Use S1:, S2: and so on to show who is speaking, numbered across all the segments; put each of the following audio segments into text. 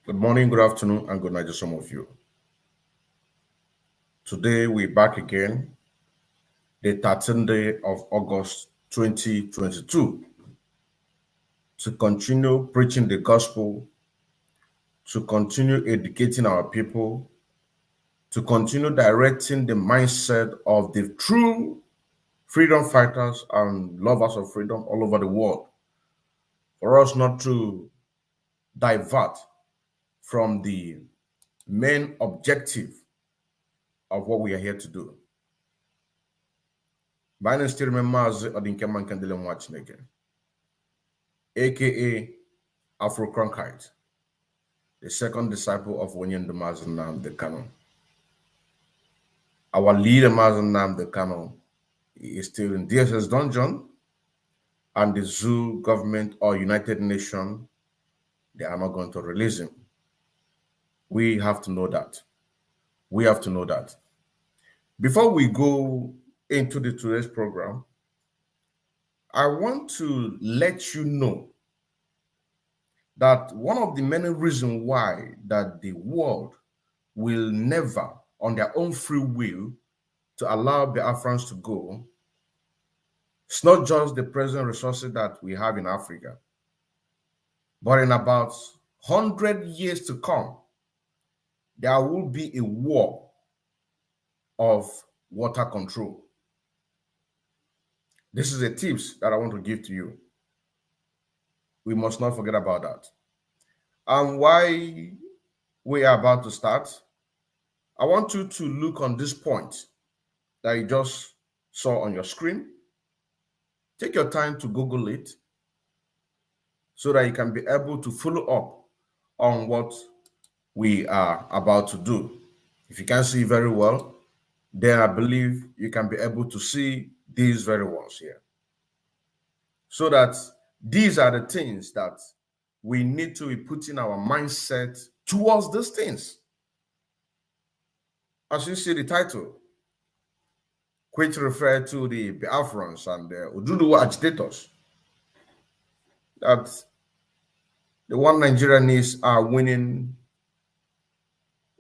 S1: Good morning, good afternoon, and good night to some of you. Today we're back again, the 13th day of August 2022, to continue preaching the gospel, to continue educating our people, to continue directing the mindset of the true freedom fighters and lovers of freedom all over the world, for us not to divert from the main objective of what we are here to do. My name is still Mazi Odinkeman Kandele Mwachineke, aka Afro Cronkite, the second disciple of Onyen Nnamdi the Kanu. Our leader Nnamdi the Kanu is still in DSS dungeon, and the zoo government or United Nations, they are not going to release him. We have to know that. We have to know that. Before we go into today's program, I want to let you know that one of the many reasons why that the world will never, on their own free will, to allow Biafrans to go, it's not just the present resources that we have in Africa, but in about 100 years to come, there will be a war of water control. This is a tips that I want to give to you. We must not forget about that. And why we are about to start, I want you to look on this point that you just saw on your screen. Take your time to Google it so that you can be able to follow up on what we are about to do. If you can't see very well, then I believe you can be able to see these very ones here. So that these are the things that we need to be putting our mindset towards these things. As you see the title, which refer to the Biafrans and the ODUDUWA agitators, that the one Nigerianists are winning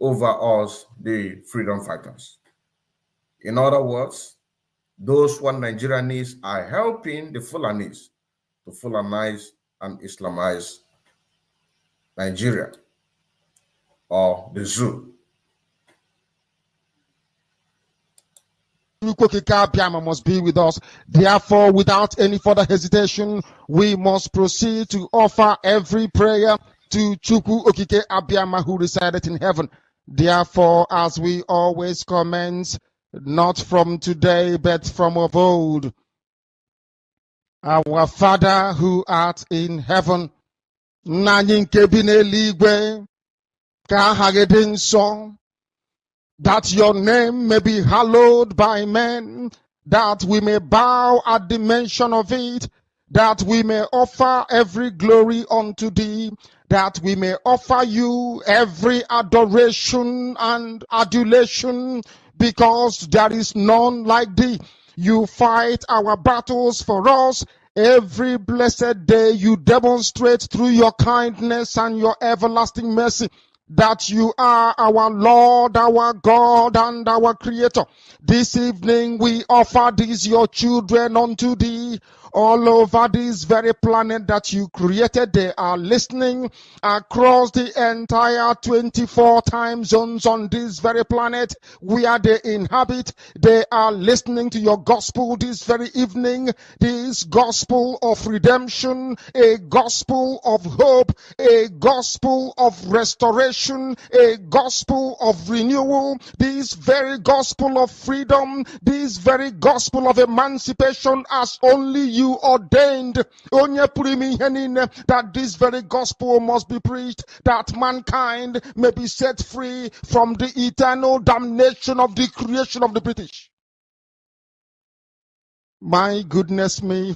S1: over us, the freedom fighters. In other words, those one Nigerianists are helping the Fulanis to Fulanize and Islamize Nigeria, or the zoo.
S2: Must be with us. Therefore, without any further hesitation, we must proceed to offer every prayer to Chukwu Okike Abiyama, who resided in heaven. Therefore, as we always commence, not from today, but from of old. Our Father who art in heaven, that your name may be hallowed by men, that we may bow at the mention of it, that we may offer every glory unto thee, that we may offer you every adoration and adulation, because there is none like thee. You fight our battles for us. Every blessed day you demonstrate through your kindness and your everlasting mercy that you are our Lord, our God, and our Creator. This evening we offer these your children unto thee. All over this very planet that you created, they are listening across the entire 24 time zones on this very planet where they inhabit. They are listening to your gospel this very evening, this gospel of redemption, a gospel of hope, a gospel of restoration, a gospel of renewal, this very gospel of freedom, this very gospel of emancipation, as only you ordained, that this very gospel must be preached, that mankind may be set free from the eternal damnation of the creation of the British. My goodness me,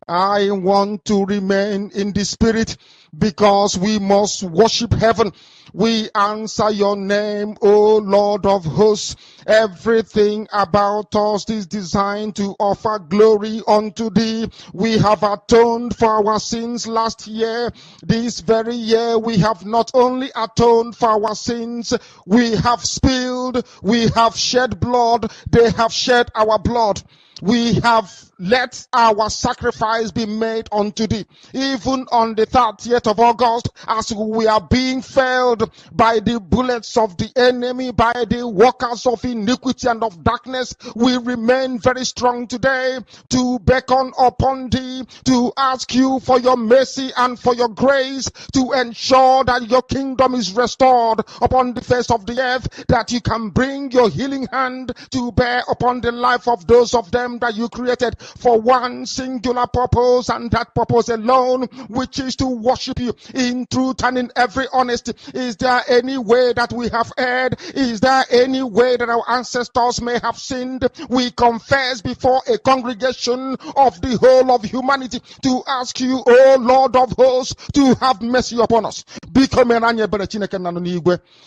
S2: I want to remain in the spirit because we must worship heaven. We answer your name, O Lord of hosts. Everything about us is designed to offer glory unto thee. We have atoned for our sins last year. This very year we have not only atoned for our sins, we have spilled, we have shed blood, they have shed our blood. We have let our sacrifice be made unto thee. Even on the 30th of August, as we are being felled by the bullets of the enemy, by the workers of iniquity and of darkness, we remain very strong today to beckon upon thee, to ask you for your mercy and for your grace, to ensure that your kingdom is restored upon the face of the earth, that you can bring your healing hand to bear upon the life of those of them that you created for one singular purpose, and that purpose alone, which is to worship you in truth and in every honesty. Is there any way that we have erred? Is there any way that our ancestors may have sinned? We confess before a congregation of the whole of humanity to ask you, O Lord of hosts, to have mercy upon us.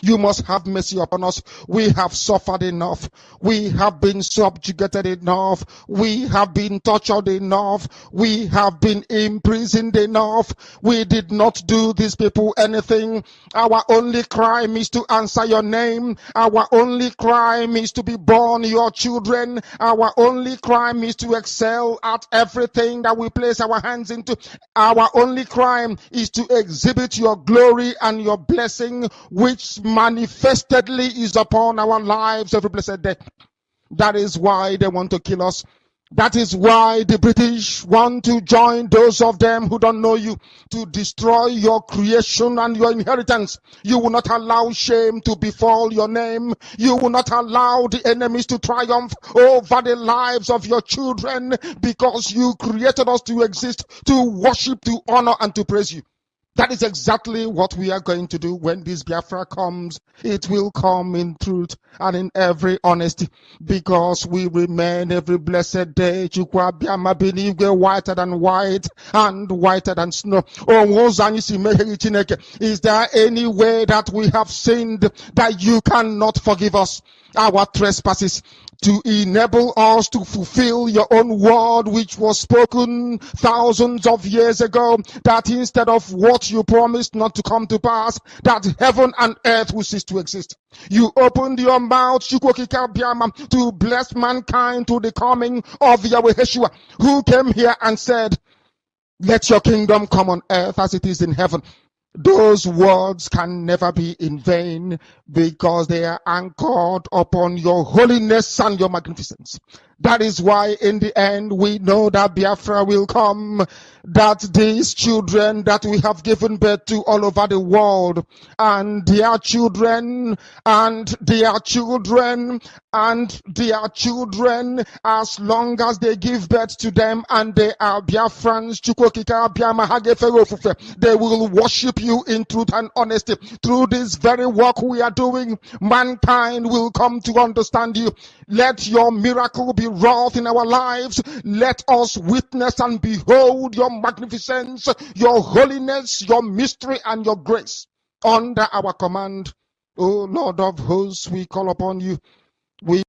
S2: You must have mercy upon us. We have suffered enough. We have been subjugated enough. We have been tortured enough. We have been imprisoned enough. We did not do these people anything. Our only crime is to answer your name. Our only crime is to be born your children. Our only crime is to excel at everything that we place our hands into. Our only crime is to exhibit your glory and your blessing, which manifestedly is upon our lives every blessed day. That is why they want to kill us. That is why the British want to join those of them who don't know you to destroy your creation and your inheritance. You will not allow shame to befall your name. You will not allow the enemies to triumph over the lives of your children, because you created us to exist, to worship, to honor, and to praise you. That is exactly what we are going to do when this Biafra comes. It will come in truth and in every honesty, because we remain every blessed day whiter than white and whiter than snow. Is there any way that we have sinned that you cannot forgive us our trespasses, to enable us to fulfill your own word, which was spoken thousands of years ago, that instead of what you promised not to come to pass, that heaven and earth will cease to exist? You opened your mouth to bless mankind to the coming of Yahweh Yeshua, who came here and said, let your kingdom come on earth as it is in heaven. Those words can never be in vain, because they are anchored upon your holiness and your magnificence. That is why in the end we know that Biafra will come, that these children that we have given birth to all over the world, and their children, and their children, and their children, as long as they give birth to them and they are Biafrans, they will worship you in truth and honesty. Through this very work we are doing, mankind will come to understand you. Let your miracle be wrought in our lives. Let us witness and behold your magnificence, your holiness, your mystery, and your grace under our command. O Lord of hosts, we call upon you. We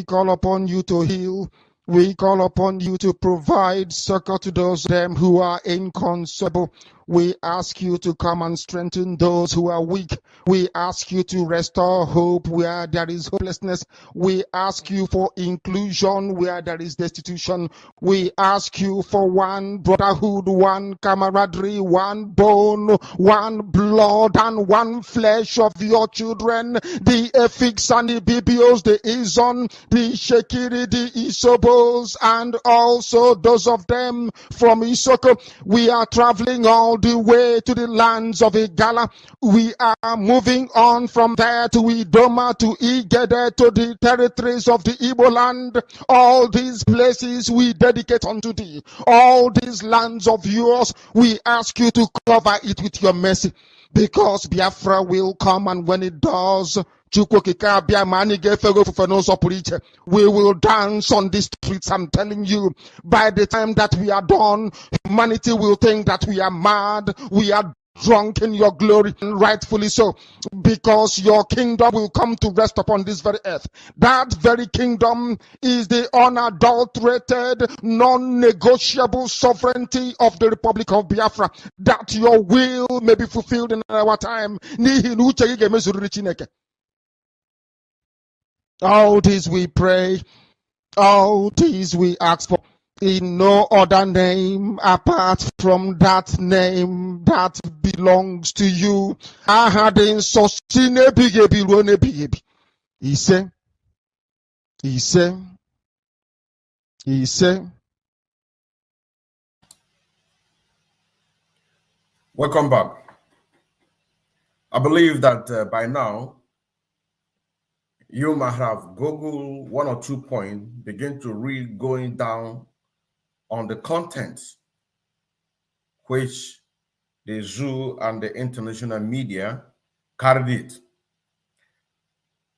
S2: call upon you to heal. We call upon you to provide succor to those of them who are inconsolable. We ask you to come and strengthen those who are weak. We ask you to restore hope where there is hopelessness. We ask you for inclusion where there is destitution. We ask you for one brotherhood, one camaraderie, one bone, one blood, and one flesh of your children. The Efiks and the Bibios, the Izon, the Shekiri, the Isobos, and also those of them from Isoko. We are traveling all the way to the lands of Igala. We are moving on from there to Idoma, to Igede, to the territories of the Igbo land. All these places we dedicate unto thee. All these lands of yours, we ask you to cover it with your mercy, because Biafra will come, and when it does, We will dance on the streets. I'm telling you, by the time that we are done, humanity will think that we are mad, we are drunk in your glory, and rightfully so, because your kingdom will come to rest upon this very earth. That very kingdom is the unadulterated, non-negotiable sovereignty of the Republic of Biafra, that your will may be fulfilled in our time. All this we pray, all this we ask for, in no other name apart from that name that belongs to you. I had in he said,
S1: Welcome back. I believe that by now, you might have Googled one or 2 points, begin to read going down on the contents which the zoo and the international media carried it.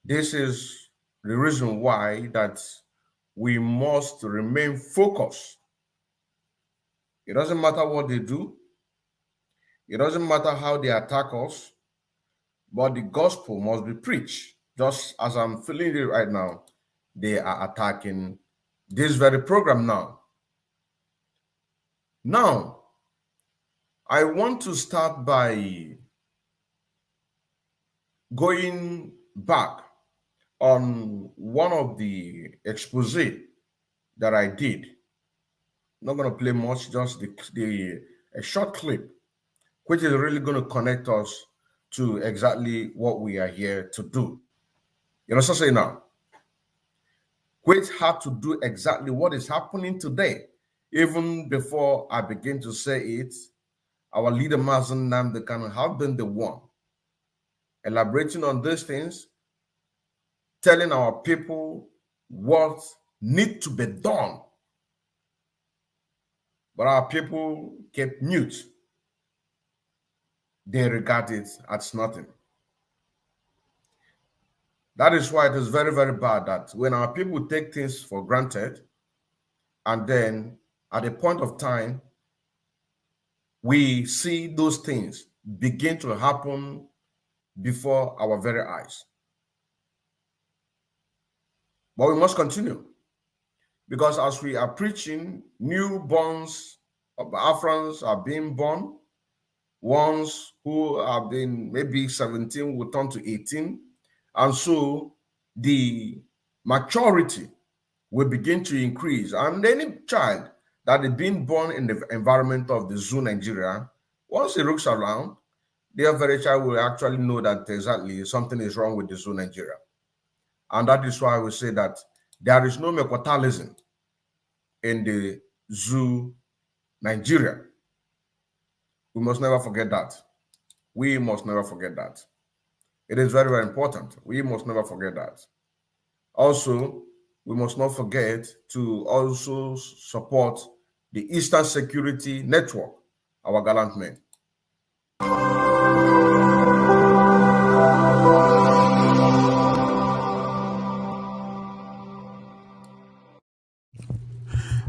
S1: This is the reason why that we must remain focused. It doesn't matter what they do. It doesn't matter how they attack us, but the gospel must be preached. Just as I'm feeling it right now, they are attacking this very program now. Now, I want to start by going back on one of the expose that I did. I'm not going to play much, just a short clip, which is really going to connect us to exactly what we are here to do. You know, so say now, which had to do exactly what is happening today. Even before I begin to say it, our leader, Mazen Nnamdi Kanu, have been the one elaborating on these things, telling our people what needs to be done. But our people kept mute. They regard it as nothing. That is why it is very, very bad that when our people take things for granted, and then at a point of time, we see those things begin to happen before our very eyes. But we must continue, because as we are preaching, newborns of Africans are being born. Ones who have been maybe 17 will turn to 18. And so the maturity will begin to increase. And any child that is being born in the environment of the zoo Nigeria, once he looks around, their very child will actually know that exactly something is wrong with the zoo Nigeria. And that is why we say that there is no mercantilism in the zoo Nigeria. We must never forget that. We must never forget that. It is very, very important. We must never forget that. Also, we must not forget to also support the Eastern Security Network, our gallant men.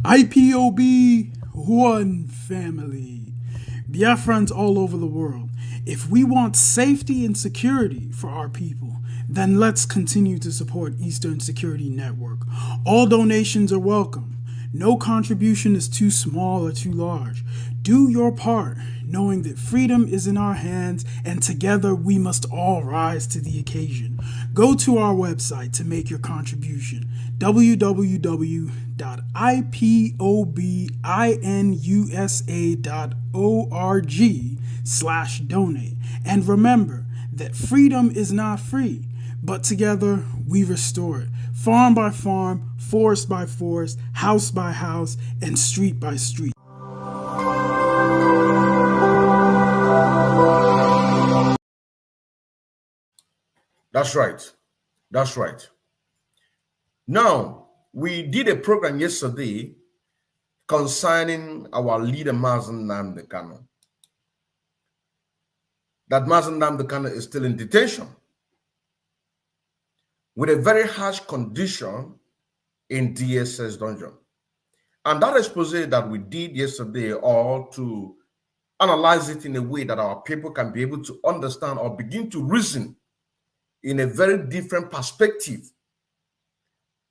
S3: IPOB, one family. Biafrans all over the world. If we want safety and security for our people, then let's continue to support Eastern Security Network. All donations are welcome. No contribution is too small or too large. Do your part, knowing that freedom is in our hands and together we must all rise to the occasion. Go to our website to make your contribution, www.ipobinUSA.org/donate. And remember that freedom is not free, but together we restore it. Farm by farm, forest by forest, house by house, and street by street.
S1: That's right. That's right. Now, we did a program yesterday concerning our leader, Mazen Nnamdi Kanu. That Mazen Nnamdi Kanu is still in detention. with a very harsh condition in DSS dungeon. And that expose that we did yesterday, or to analyze it in a way that our people can be able to understand or begin to reason in a very different perspective,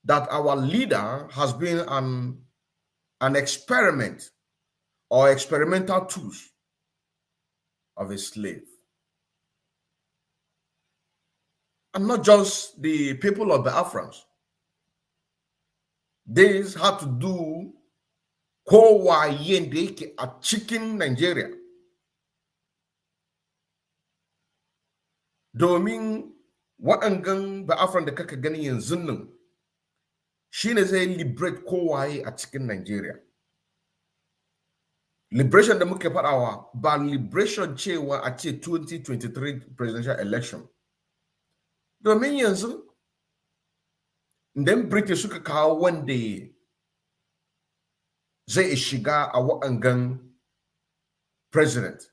S1: that our leader has been an experiment or experimental tools of a slave. And not just the people of the Biafrans. This had to do a chicken Nigeria. Domin waɗangan Biafran da kaka gani yanzu nan shine zai liberate kowaye a cikin Nigeria. Liberation da muke faɗawa ba liberation cewa a ce 2023 presidential election. Domin yanzu idan British suka kawo wanda zai shiga a waɗangan president.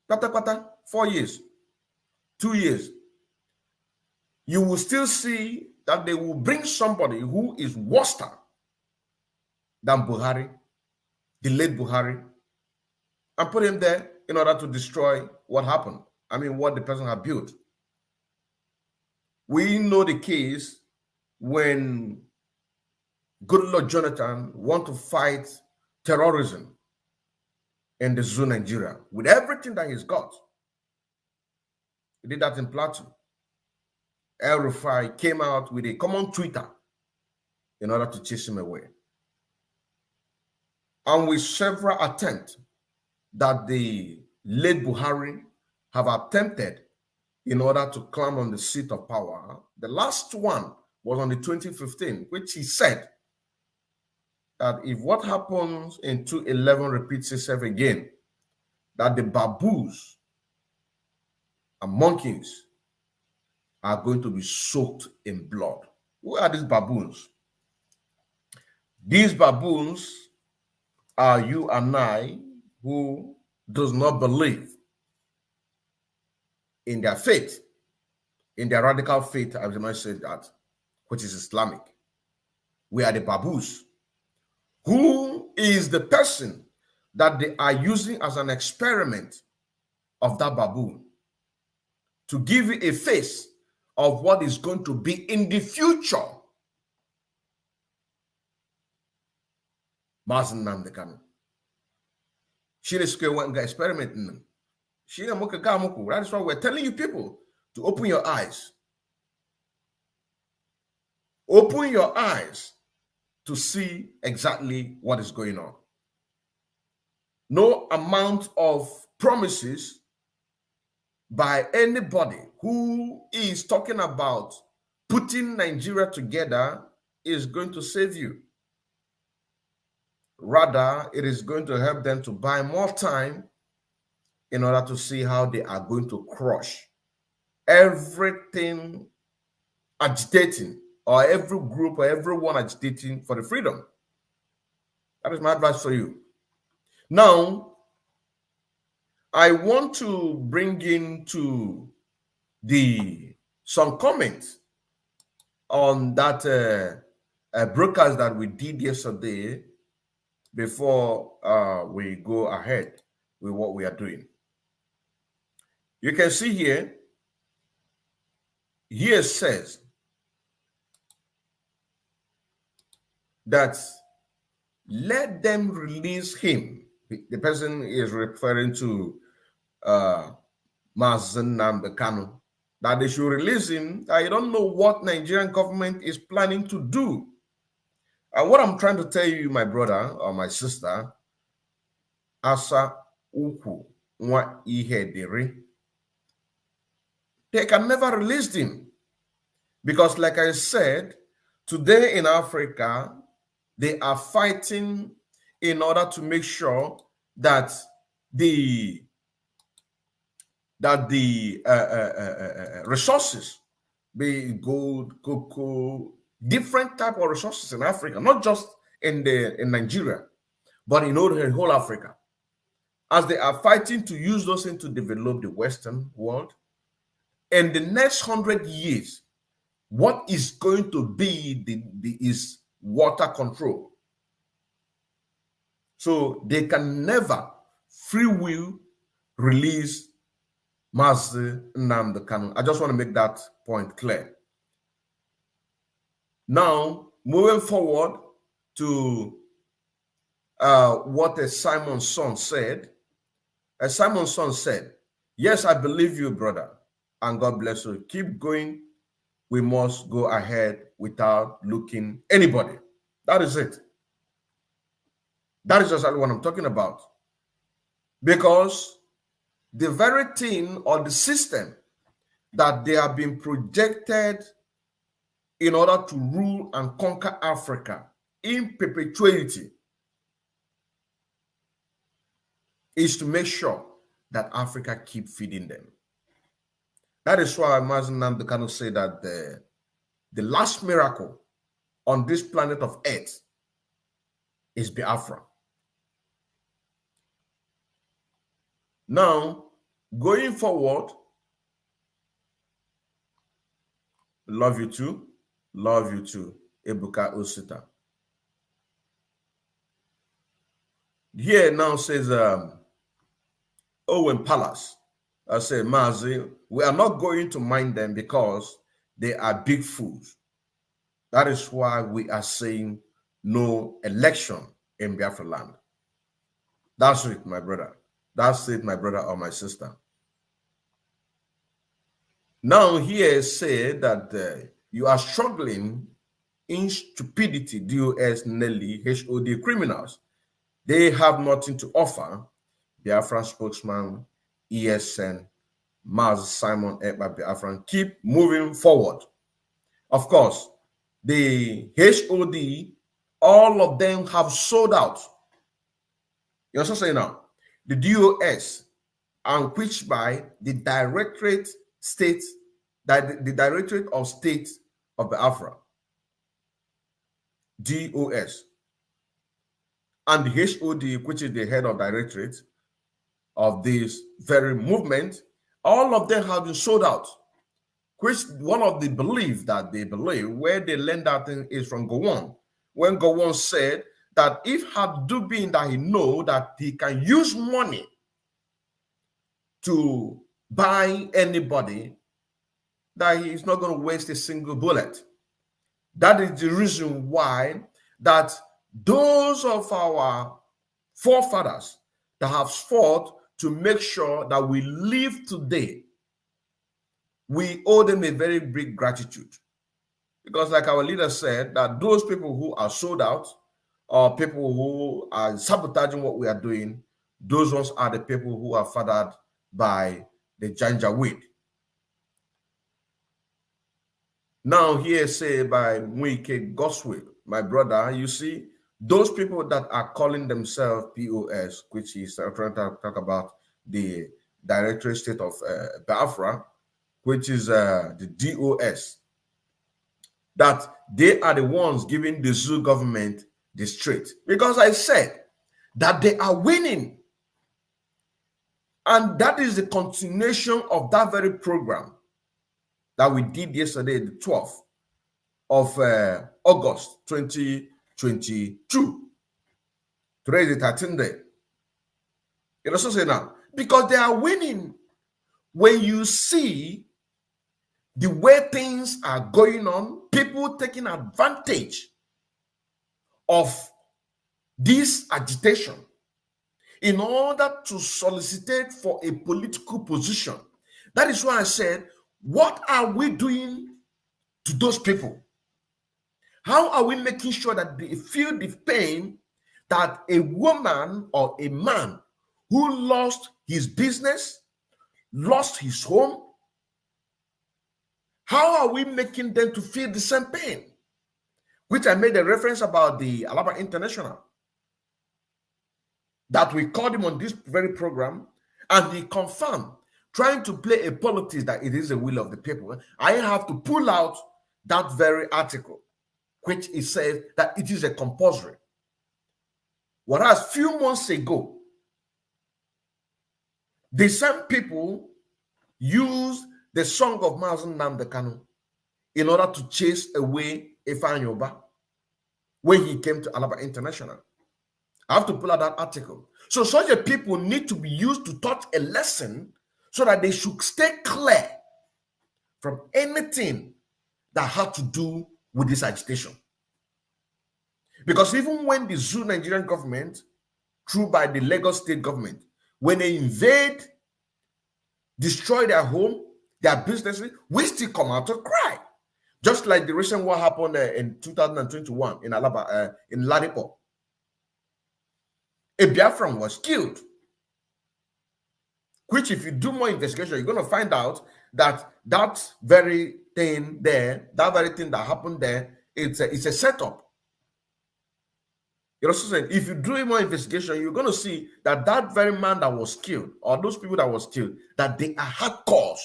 S1: Kwata-kwata 4 years, 2 years, you will still see that they will bring somebody who is worse than Buhari, the late Buhari, and put him there in order to destroy what happened. I mean, what the person had built. We know the case when Goodluck Jonathan want to fight terrorism in the zoo Nigeria with everything that he's got. He did that in Plateau. El Rufai came out with a common Twitter in order to chase him away. And with several attempts that the late Buhari have attempted in order to climb on the seat of power, the last one was on the 2015, which he said that if what happens in 2011 repeats itself again, that the baboons and monkeys are going to be soaked in blood. Who are these baboons? These baboons are you and I, who does not believe in their faith, in their radical faith, as I might say that, which is Islamic. We are the baboons. Who is the person that they are using as an experiment of that baboon to give you a face of what is going to be in the future? Mazen Namdekano. She is going to experiment in them. That is why we're telling you people to open your eyes. Open your eyes to see exactly what is going on. No amount of promises by anybody who is talking about putting Nigeria together is going to save you. Rather, it is going to help them to buy more time in order to see how they are going to crush everything agitating, or every group or everyone agitating for the freedom. That is my advice for you. Now, I want to bring into some comments on that broadcast that we did yesterday before we go ahead with what we are doing. You can see here it says that let them release him. The person is referring to Mazen Namdekano, that they should release him. I don't know what Nigerian government is planning to do. And what I'm trying to tell you, my brother or my sister, Asa Uku Nwa Ihe Dere, they can never release him. Because like I said, today in Africa, they are fighting in order to make sure that the resources, be it gold, cocoa, different type of resources in Africa, not just in Nigeria, but in whole Africa, as they are fighting to use those things to develop the Western world. In the next 100 years, what is going to be is water control. So they can never free will release Mazi Nnamdi Kanu. I just want to make that point clear. Now, moving forward to what Simon's son said. Simon's son said, yes, I believe you, brother, and God bless you. Keep going. We must go ahead without looking anybody. That is it. That is exactly what I'm talking about. Because the very thing or the system that they have been projected in order to rule and conquer Africa in perpetuity is to make sure that Africa keep feeding them. That is why Mazi Nnamdi Kanu say that the last miracle on this planet of Earth is Biafra. Now, going forward, love you too, Ebuka Osita. Here now says Owen Palace. I say, Mazi, we are not going to mind them because they are big fools. That is why we are saying no election in Biafra land. That's it, my brother. That's it, my brother or my sister. Now here say that you are struggling in stupidity, DOS, Nelly, HOD criminals. They have nothing to offer. Biafra spokesman, ESN, Mazi Simon Ekpa Biafra, keep moving forward. Of course, the HOD, all of them have sold out. You also say now, the DOS, and which by the Directorate State, the Directorate of State of Biafra, DOS, and the HOD, which is the head of directorate of this very movement, all of them have been sold out. Which one of the belief that they believe, where they learned that thing is from Gowon, when Gowon said that if had do been that he know that he can use money to buy anybody, that he is not going to waste a single bullet. That is the reason why that those of our forefathers that have fought to make sure that we live today, we owe them a very big gratitude. Because like our leader said, that those people who are sold out or people who are sabotaging what we are doing, those ones are the people who are fathered by the Janjaweed. Now here say by Mwike Goswell, my brother, you see, those people that are calling themselves POS, which is trying to talk about the Directorate State of Biafra, which is the DOS, that they are the ones giving the zoo government the straight. Because I said that they are winning. And that is the continuation of that very program that we did yesterday, the 12th of August 2022. Today is the 13th day. It also say now, because they are winning. When you see the way things are going on, people taking advantage of this agitation in order to solicitate for a political position. That is why I said, what are we doing to those people? How are we making sure that they feel the pain that a woman or a man who lost his business, lost his home, how are we making them to feel the same pain? Which I made a reference about the Alaba International, that we called him on this very program, and he confirmed, trying to play a politics that it is the will of the people. I have to pull out that very article, which it says that it is a compulsory. Whereas few months ago, the same people used the song of Mazi Nnamdi Kanu in order to chase away Ifeanyi when he came to Alaba International. I have to pull out that article. So such a people need to be used to taught a lesson so that they should stay clear from anything that had to do with this agitation. Because even when the Zoo Nigerian government, through by the Lagos state government, when they invade, destroy their home, their businesses, we still come out to cry. Just like the recent war happened in 2021 in Alaba, in Ladipo. A Biafran was killed. Which, if you do more investigation, you're going to find out that that very thing there, that very thing that happened there, it's a setup. You're also saying, if you do more investigation, you're going to see that that very man that was killed, or those people that was killed, that they are hardcore.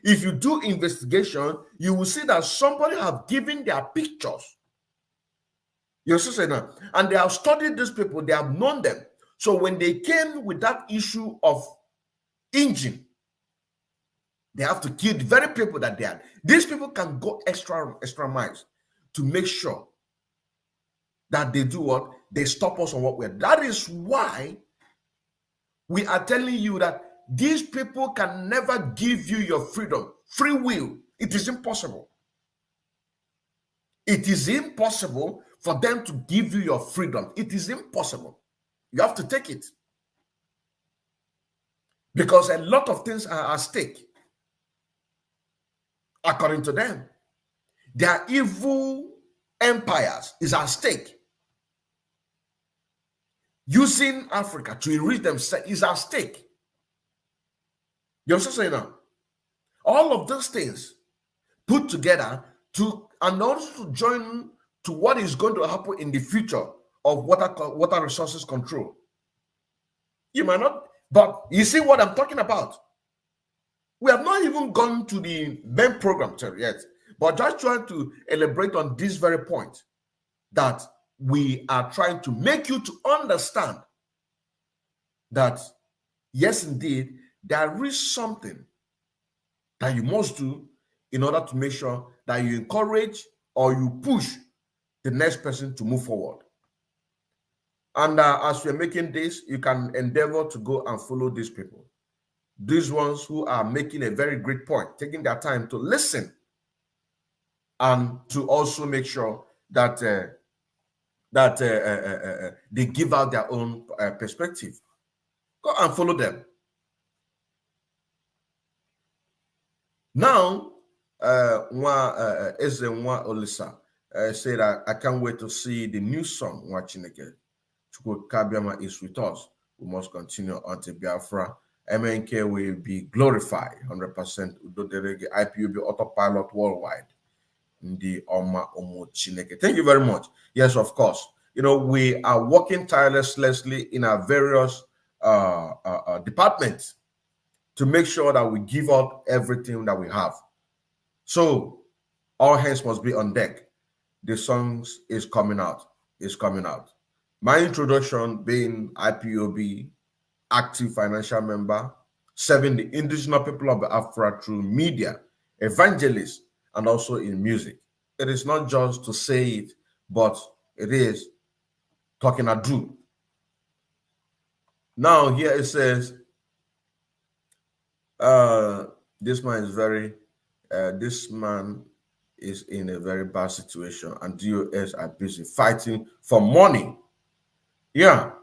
S1: If you do investigation, you will see that somebody have given their pictures. You're also saying that, and they have studied these people, they have known them. So when they came with that issue of engine, they have to kill the very people that they are. These people can go extra miles to make sure that they do what? They stop us on what we're. That is why we are telling you that these people can never give you your freedom, free will. It is impossible. It is impossible for them to give you your freedom. It is impossible. You have to take it. Because a lot of things are at stake. According to them, their evil empires is at stake. Using Africa to enrich themselves is at stake. You also say now, all of those things put together and also to join to what is going to happen in the future of water resources control. You might not, but you see what I'm talking about. We have not even gone to the main program yet, but just trying to elaborate on this very point that we are trying to make you to understand that, yes, indeed, there is something that you must do in order to make sure that you encourage or you push the next person to move forward. And as we're making this, you can endeavor to go and follow these people. These ones who are making a very great point, taking their time to listen and to also make sure that they give out their own perspective. Go and follow them. Now, Ezenwa Olisa said, I can't wait to see the new song, Wachineke. Chukwukabiama is with us. We must continue until Biafra. MNK will be glorified 100%. UDUDUWA IPOB autopilot worldwide. The Oma Omo Chineke. Thank you very much. Yes, of course. You know, we are working tirelessly in our various departments to make sure that we give out everything that we have. So all hands must be on deck. The songs is coming out. It's coming out. My introduction being IPOB, active financial member, serving the indigenous people of Biafra through media, evangelist, and also in music. It is not just to say it, but it is talking a do. Now here it says, this man is in a very bad situation, and DOS are busy fighting for money. Yeah,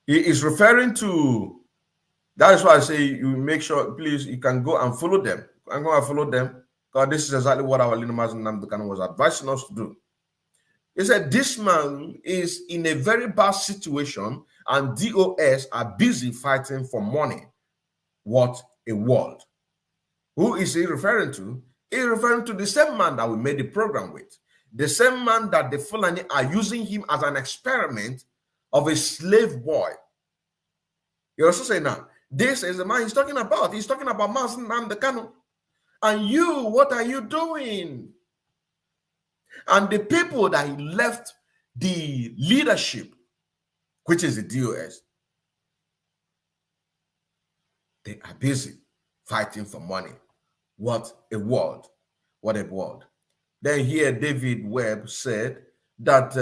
S1: he is referring to, that is why I say you make sure, please, you can go and follow them. I'm going to follow them, because this is exactly what our Linamaz Namdekan was advising us to do. He said this man is in a very bad situation, and DOS are busy fighting for money. What a world. Who is he referring to? He's referring to the same man that we made the program with. The same man that the Fulani are using him as an experiment of a slave boy. You're also saying now, this is the man he's talking about. He's talking about Mazen Namdekano. And you, what are you doing? And the people that he left the leadership, which is the DOS, they are busy fighting for money. What a world. What a word. Then here David Webb said that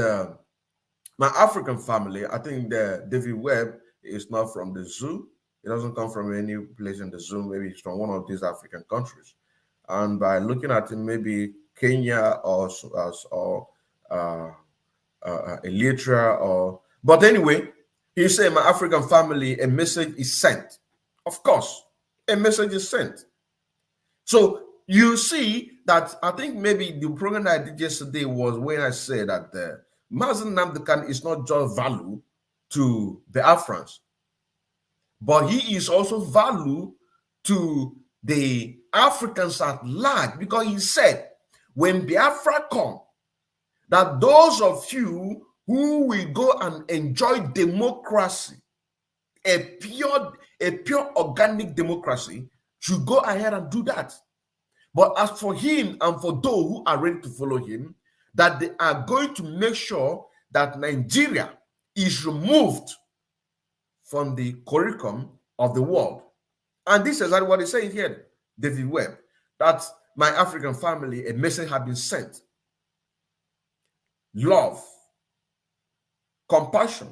S1: my African family, I think David Webb is not from the zoo. It doesn't come from any place in the zoo. Maybe it's from one of these African countries. And by looking at it, maybe Kenya or Eritrea or. But anyway, he said, my African family, a message is sent. Of course, a message is sent. So you see that I think maybe the program I did yesterday was when I said that Mazen Nnamdi Kanu is not just value to the Biafrans, but he is also value to the Africans at large, because he said, when Biafra come, that those of you who will go and enjoy democracy, a pure organic democracy, should go ahead and do that. But as for him and for those who are ready to follow him, that they are going to make sure that Nigeria is removed from the curriculum of the world. And this is exactly what he's saying here, David Webb, that my African family, a message has been sent. Love, compassion,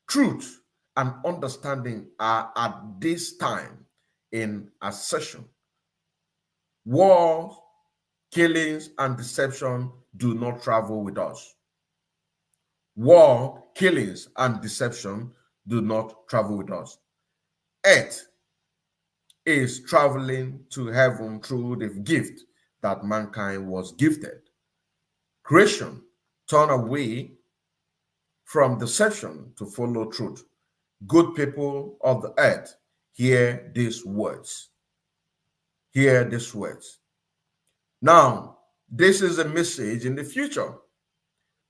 S1: truth, and understanding are at this time in accession. War, killings, and deception do not travel with us. War, killings, and deception do not travel with us. Earth is traveling to heaven through the gift that mankind was gifted. Creation turn away from deception to follow truth. Good people of the earth, hear these words. Hear these words. Now, this is a message in the future.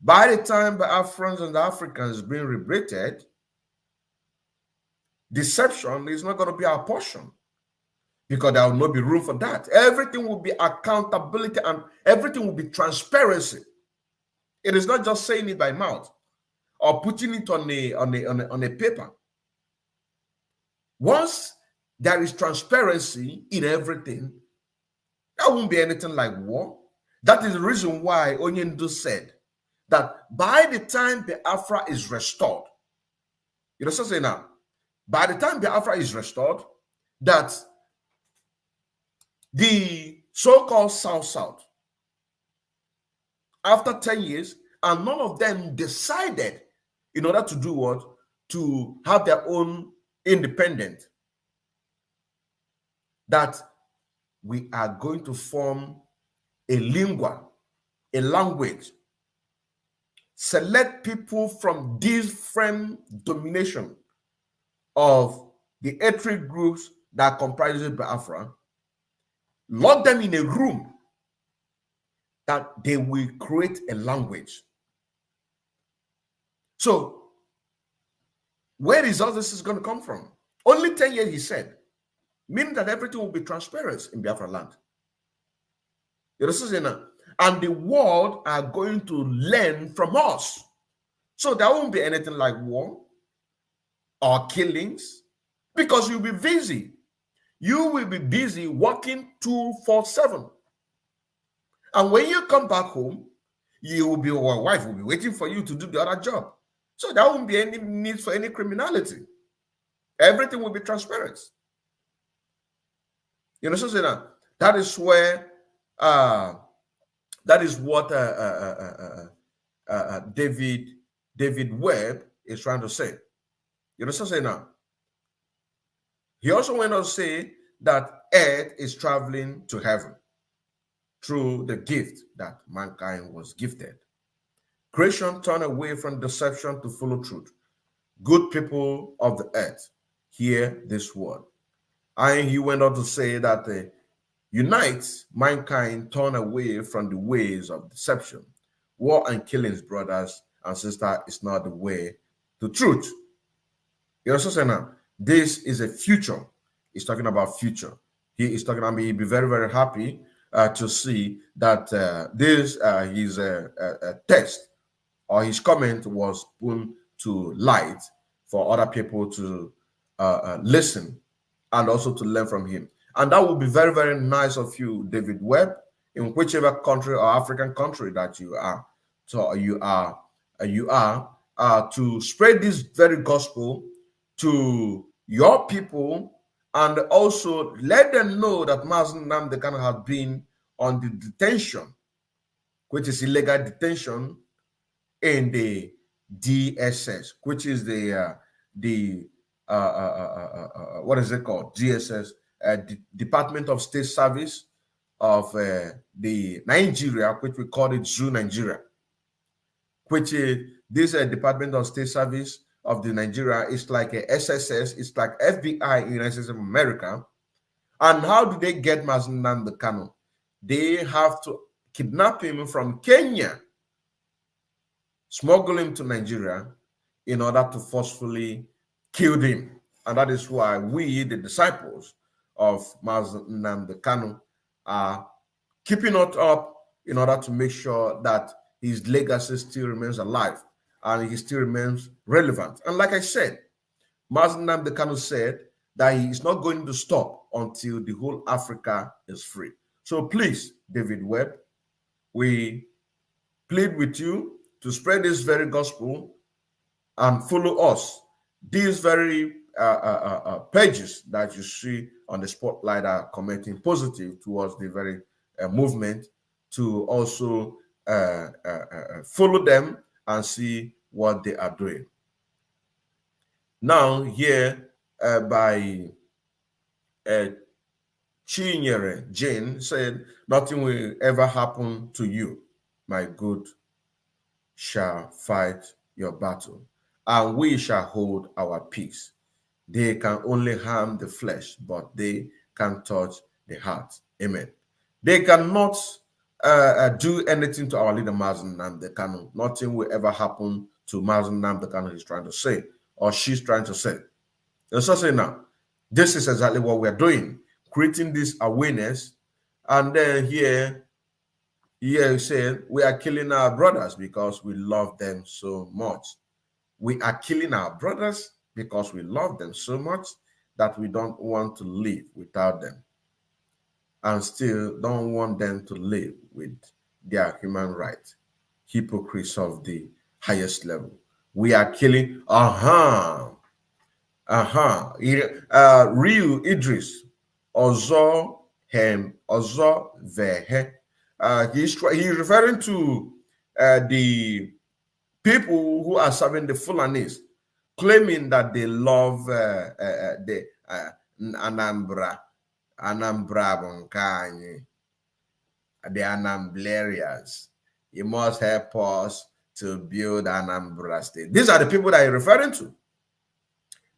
S1: By the time the Biafrans and the Africans being liberated, deception is not going to be our portion, because there will not be room for that. Everything will be accountability and everything will be transparency. It is not just saying it by mouth or putting it on a paper. Once there is transparency in everything, there won't be anything like war. That is the reason why Onyendu said that by the time Biafra is restored, you know what I'm saying now? By the time Biafra is restored, that the so-called South, after 10 years, and none of them decided in order to do what? To have their own independent, that we are going to form a lingua, a language, select people from different domination of the ethnic groups that comprise Biafra, lock them in a room, that they will create a language. So, where is all this going to come from? Only 10 years, he said, meaning that everything will be transparent in Biafra land. You understand? And the world are going to learn from us. So there won't be anything like war or killings, because you'll be busy. You will be busy working 24/7. And when you come back home, your wife will be waiting for you to do the other job. So there won't be any need for any criminality. Everything will be transparent. You know what I'm saying? That is where, that is what David Webb is trying to say. You know what I'm saying now? He also went on to say that earth is traveling to heaven through the gift that mankind was gifted. Creation turned away from deception to follow truth. Good people of the earth, hear this word. And he went on to say that unite mankind, turn away from the ways of deception. War and killings, brothers and sisters, is not the way to truth. You also say now, this is a future. He's talking about future. He is talking about me. He'd be very, very happy to see that his text or his comment was put to light for other people to listen and also to learn from him. And that would be very, very nice of you, David Webb. in whichever country or African country that you are. So you are to spread this very gospel to your people, and also let them know that Mazen Nnamdi Kanu has been on the detention, which is illegal detention, in the DSS, which is what is it called? DSS, Department of State Service of the Nigeria, which we call it Zoo Nigeria, which is this Department of State Service of the Nigeria is like a SSS, it's like FBI in the United States of America. And how do they get Mazen Nnamdi Kanu? They have to kidnap him from Kenya, smuggle him to Nigeria in order to forcefully kill him. And that is why we, the disciples of Mazen Nnamdi Kanu, are keeping it up in order to make sure that his legacy still remains alive and he still remains relevant. And like I said, Mazen Nnamdi Kanu said that he is not going to stop until the whole Africa is free. So please, David Webb, we plead with you to spread this very gospel and follow us. These very pages that you see on the spotlight are commenting positive towards the very movement, to also follow them and see what they are doing. Now here by Chinyere Jane said, nothing will ever happen to you. My good shall fight your battle, and we shall hold our peace. They can only harm the flesh, but they can touch the heart. Amen. They cannot do anything to our leader Mazen Nnamdi Kanu. Nothing will ever happen to Mazen Nnamdi Kanu, he's trying to say, or she's trying to say. And so say now, this is exactly what we're doing, creating this awareness. And then here he said, we are killing our brothers because we love them so much. We are killing our brothers because we love them so much that we don't want to live without them, and still don't want them to live with their human rights. Hypocrites of the highest level. We are killing, real Idris, Ozo Hem, Ozo Vehe. He's referring to the people who are serving the Fulanis, claiming that they love the Anambra Bonkanye, the Anamblerians. You must help us to build Anambra State. These are the people that you're referring to.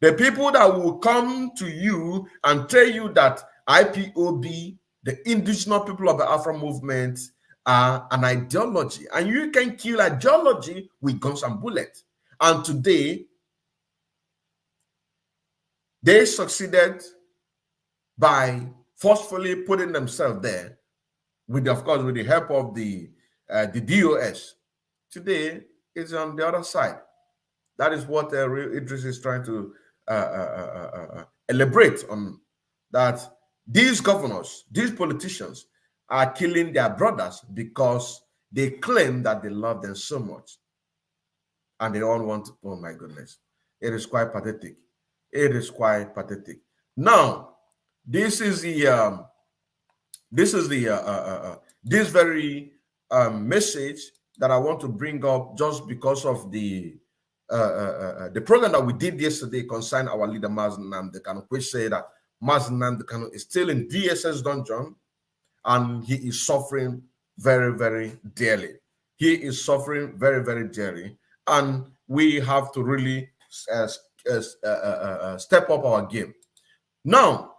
S1: The people that will come to you and tell you that IPOB, the indigenous people of the Afro movement, are an ideology. And you can kill ideology with guns and bullets. And today, they succeeded by forcefully putting themselves there, with, of course, with the help of the DOS. Today, it's on the other side. That is what Idris is trying to elaborate on, that these governors, these politicians are killing their brothers because they claim that they love them so much. And they don't want to, oh my goodness. It is quite pathetic. It is quite pathetic. Now, this very message that I want to bring up, just because of the program that we did yesterday concerning our leader Mazen Nnamdi Kanu, which said that Mazen Nnamdi Kanu is still in DSS dungeon and he is suffering very, very dearly. He is suffering very, very dearly, and we have to really step up our game. Now,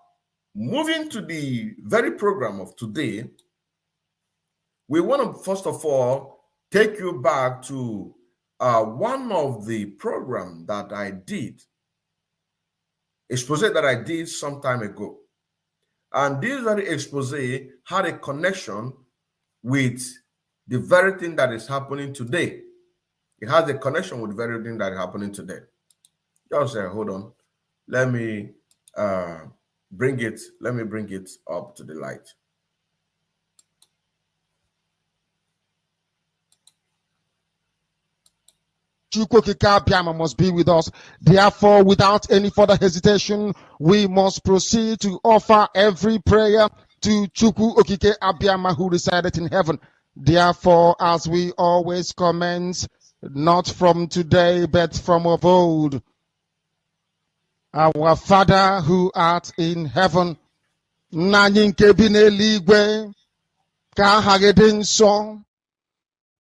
S1: moving to the very program of today, we want to first of all take you back to one of the programs that I did, expose that I did some time ago. And this very expose had a connection with the very thing that is happening today. It has a connection with the very thing that is happening today. Just hold on. Let me bring it up to the light.
S2: must be with us. Therefore, without any further hesitation, we must proceed to offer every prayer to Chukwu Okike Abiyama, who resided in heaven. Therefore, as we always commence, not from today, but from of old, our Father who art in heaven, nna nke bi n'eluigwe, ka aha gị dị nsọ,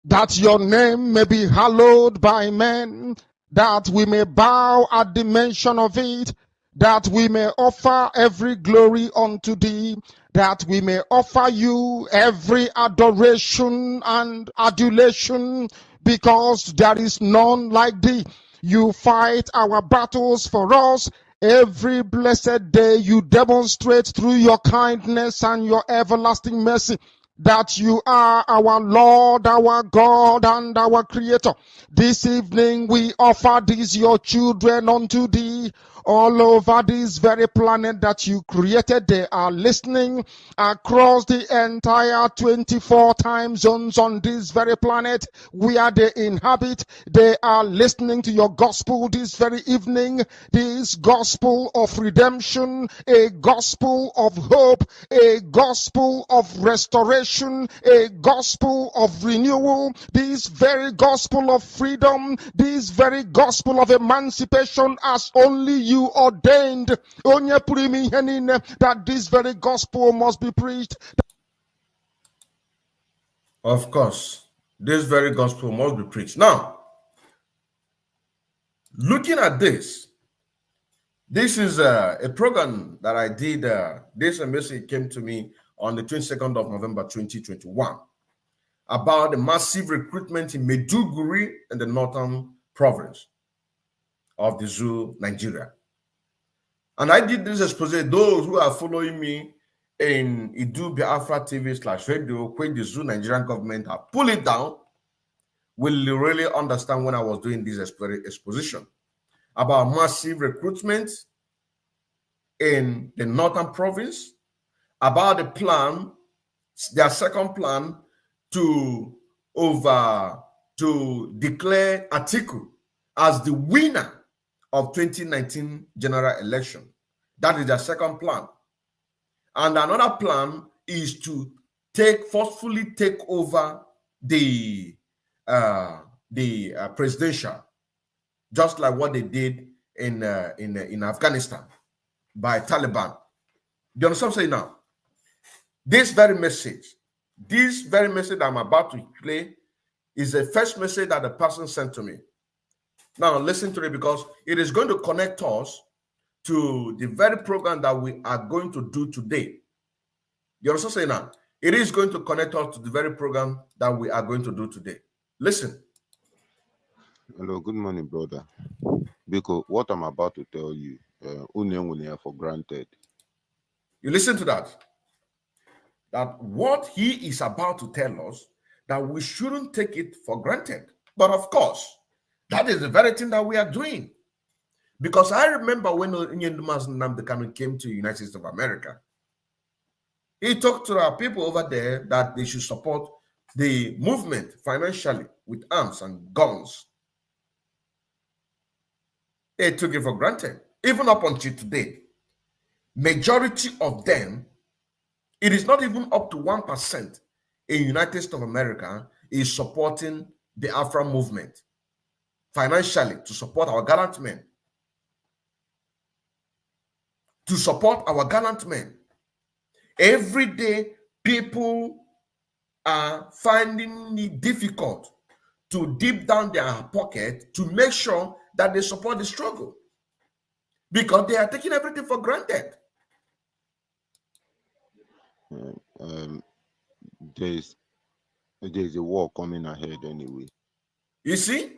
S2: that your name may be hallowed by men, that we may bow at the mention of it, that we may offer every glory unto thee, that we may offer you every adoration and adulation, because there is none like thee. You fight our battles for us. Every blessed day you demonstrate through your kindness and your everlasting mercy that you are our Lord, our God, and our Creator. This evening we offer these your children unto thee. All over this very planet that you created, they are listening across the entire 24 time zones on this very planet where they inhabit. They are listening to your gospel this very evening, this gospel of redemption, a gospel of hope, a gospel of restoration, a gospel of renewal, this very gospel of freedom, this very gospel of emancipation, as only you ordained that this very gospel must be preached.
S1: Of course, this very gospel must be preached. Now, looking at this is a program that I did. This message came to me on the 22nd of November 2021 about the massive recruitment in Maiduguri in the northern province of the zoo, Nigeria. And I did this expose. Those who are following me in BIAFRA TV/radio, where the zoo Nigerian government have pulled it down, will really understand when I was doing this exposition about massive recruitment in the northern province, about the plan, their second plan to declare Atiku as the winner of 2019 general election. That is their second plan. And another plan is to forcefully take over the presidential, just like what they did in Afghanistan by Taliban. Do you understand what I'm saying now? This very message I'm about to play is the first message that the person sent to me. Now listen to it, because it is going to connect us to the very program that we are going to do today. You understand what I'm saying now? It is going to connect us to the very program that we are going to do today. Listen.
S4: Hello, good morning, brother. Because what I'm about to tell you, for granted.
S1: You listen to that. That what he is about to tell us, that we shouldn't take it for granted. But of course, that is the very thing that we are doing. Because I remember when Nnamdi Kanu came to the United States of America, he talked to our people over there that they should support the movement financially with arms and guns. They took it for granted. Even up until today, majority of them, it is not even up to 1% in the United States of America is supporting the BIAFRA movement financially to support our gallant men. To support our gallant men. Every day, people are finding it difficult to deep down their pocket to make sure that they support the struggle, because they are taking everything for granted.
S4: There's a war coming ahead anyway.
S1: You see,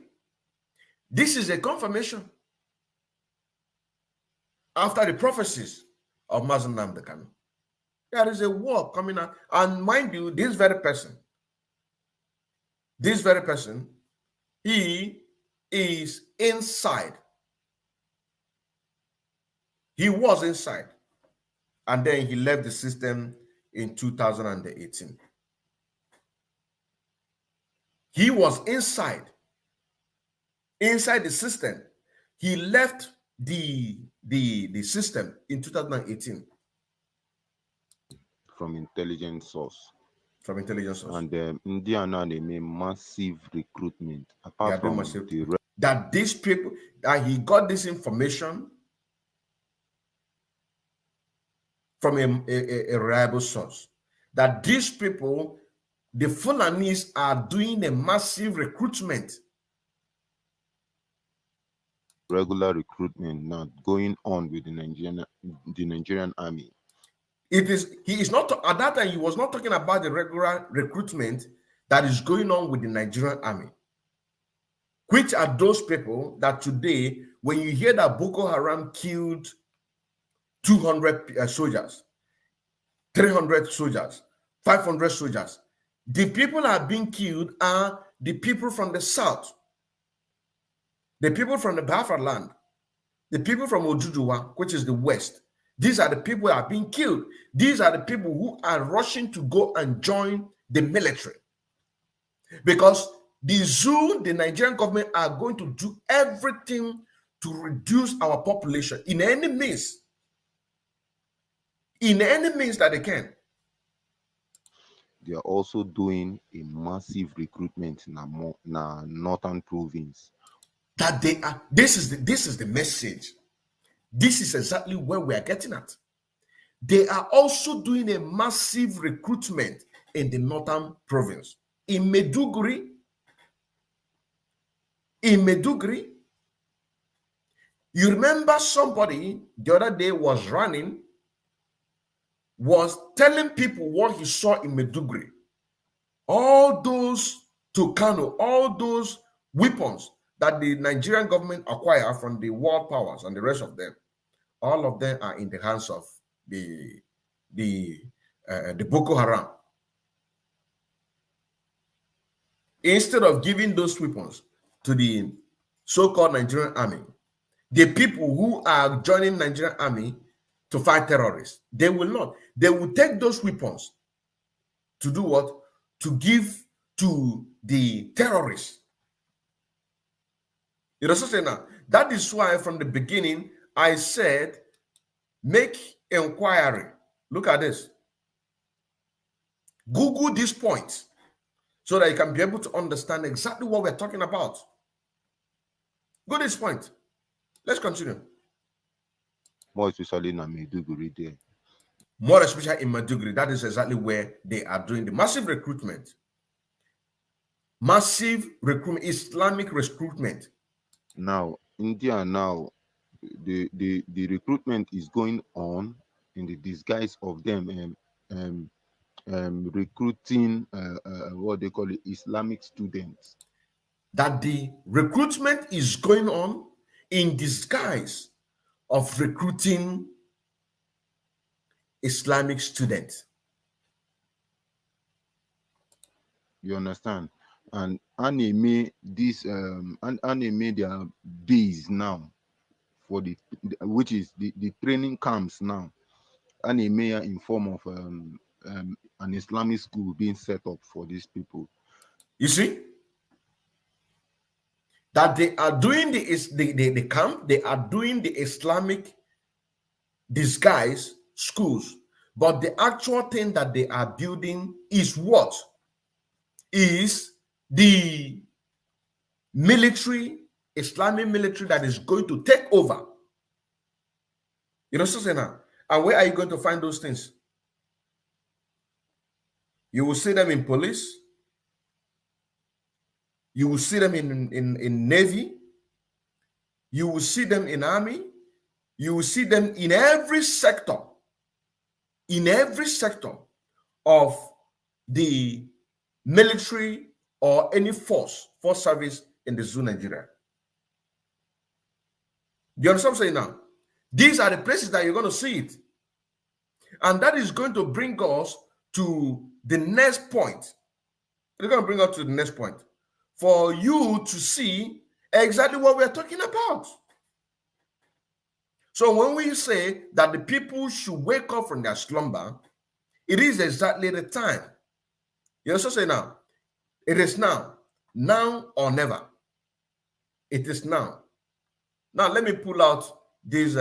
S1: this is a confirmation after the prophecies of Nnamdi Kanu. There is a war coming out, and mind you, this very person, he is inside. He was inside, and then he left the system in 2018. He was inside inside the system. He left the system in 2018
S4: from intelligence source.
S1: from intelligence source.
S4: And India now they made massive recruitment.
S1: They
S4: Apart
S1: are doing
S4: from
S1: massive,
S4: the
S1: that these people, that he got this information from a reliable source, that these people, the Fulanis, are doing a massive recruitment.
S4: regular recruitment now going on with the Nigerian army.
S1: He is not, at that time, he was not talking about the regular recruitment that is going on with the Nigerian army. Which are those people that today, when you hear that Boko Haram killed 200 soldiers, 300 soldiers, 500 soldiers, the people that are being killed are the people from the south, the people from the BIAFRA land, the people from ODUDUWA, which is the west. These are the people that are being killed. These are the people who are rushing to go and join the military. Because the Nigerian government are going to do everything to reduce our population in any means. In any means that they can.
S4: They are also doing a massive recruitment in the northern province.
S1: That they are, this is the message. This is exactly where we are getting at. They are also doing a massive recruitment in the northern province. In Maiduguri, you remember somebody the other day was telling people what he saw in Maiduguri. All those Tucano, all those weapons that the Nigerian government acquired from the world powers and the rest of them, all of them are in the hands of the Boko Haram. Instead of giving those weapons to the so-called Nigerian army, the people who are joining Nigerian army to fight terrorists, they will not. They will take those weapons to do what? To give to the terrorists. You know, so now, that is why from the beginning I said, make inquiry. Look at this. Google these points so that you can be able to understand exactly what we're talking about. Go to this point. Let's continue.
S4: More especially in Maiduguri there.
S1: More especially in Maiduguri, that is exactly where they are doing the massive recruitment. Massive recruitment, Islamic recruitment.
S4: Now, India now, the recruitment is going on in the disguise of them recruiting what they call it, Islamic students.
S1: That the recruitment is going on in disguise of recruiting Islamic students.
S4: You understand? And anime this anime their base now for which is the training camps now. Anime in form of an Islamic school being set up for these people.
S1: You see that they are doing the camp, they are doing the Islamic disguise schools, but the actual thing that they are building is what? Is the military, Islamic military that is going to take over. You know, so now, and where are you going to find those things? You will see them in police. You will see them in Navy. You will see them in Army. You will see them in every sector. In every sector of the military or any force service in the zoo, Nigeria. Do you understand what I'm saying now? These are the places that you're going to see it. And that is going to bring us to the next point. They're going to bring us to the next point for you to see exactly what we're talking about. So when we say that the people should wake up from their slumber, it is exactly the time. You also say now, it is now or never. It is now. Now let me pull out this.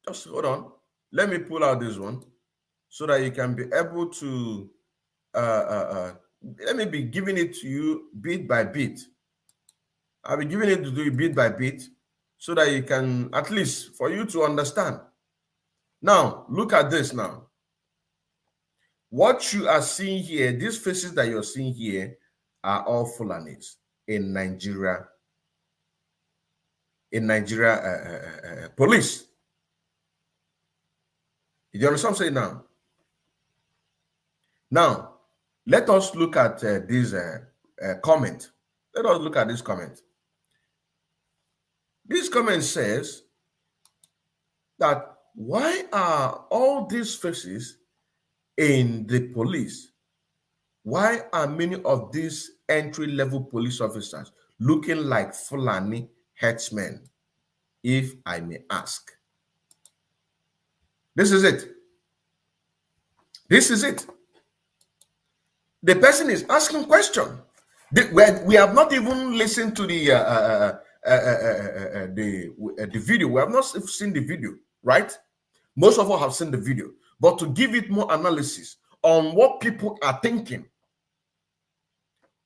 S1: Just hold on. Let me pull out this one so that you can be able to. Let me be giving it to you bit by bit. I'll be giving it to you bit by bit so that you can, at least for you to understand. Now, look at this now. What you are seeing here, these faces that you're seeing here are all Fulanis in Nigeria. In Nigeria police. You understand what I'm saying now? Now, let us look at this comment. Let us look at this comment. This comment says that why are all these faces in the police? Why are many of these entry-level police officers looking like Fulani headsmen, if I may ask? This is it. This is it. The person is asking question. We have not even listened to the video. We have not seen the video, right? Most of us have seen the video, but to give it more analysis on what people are thinking,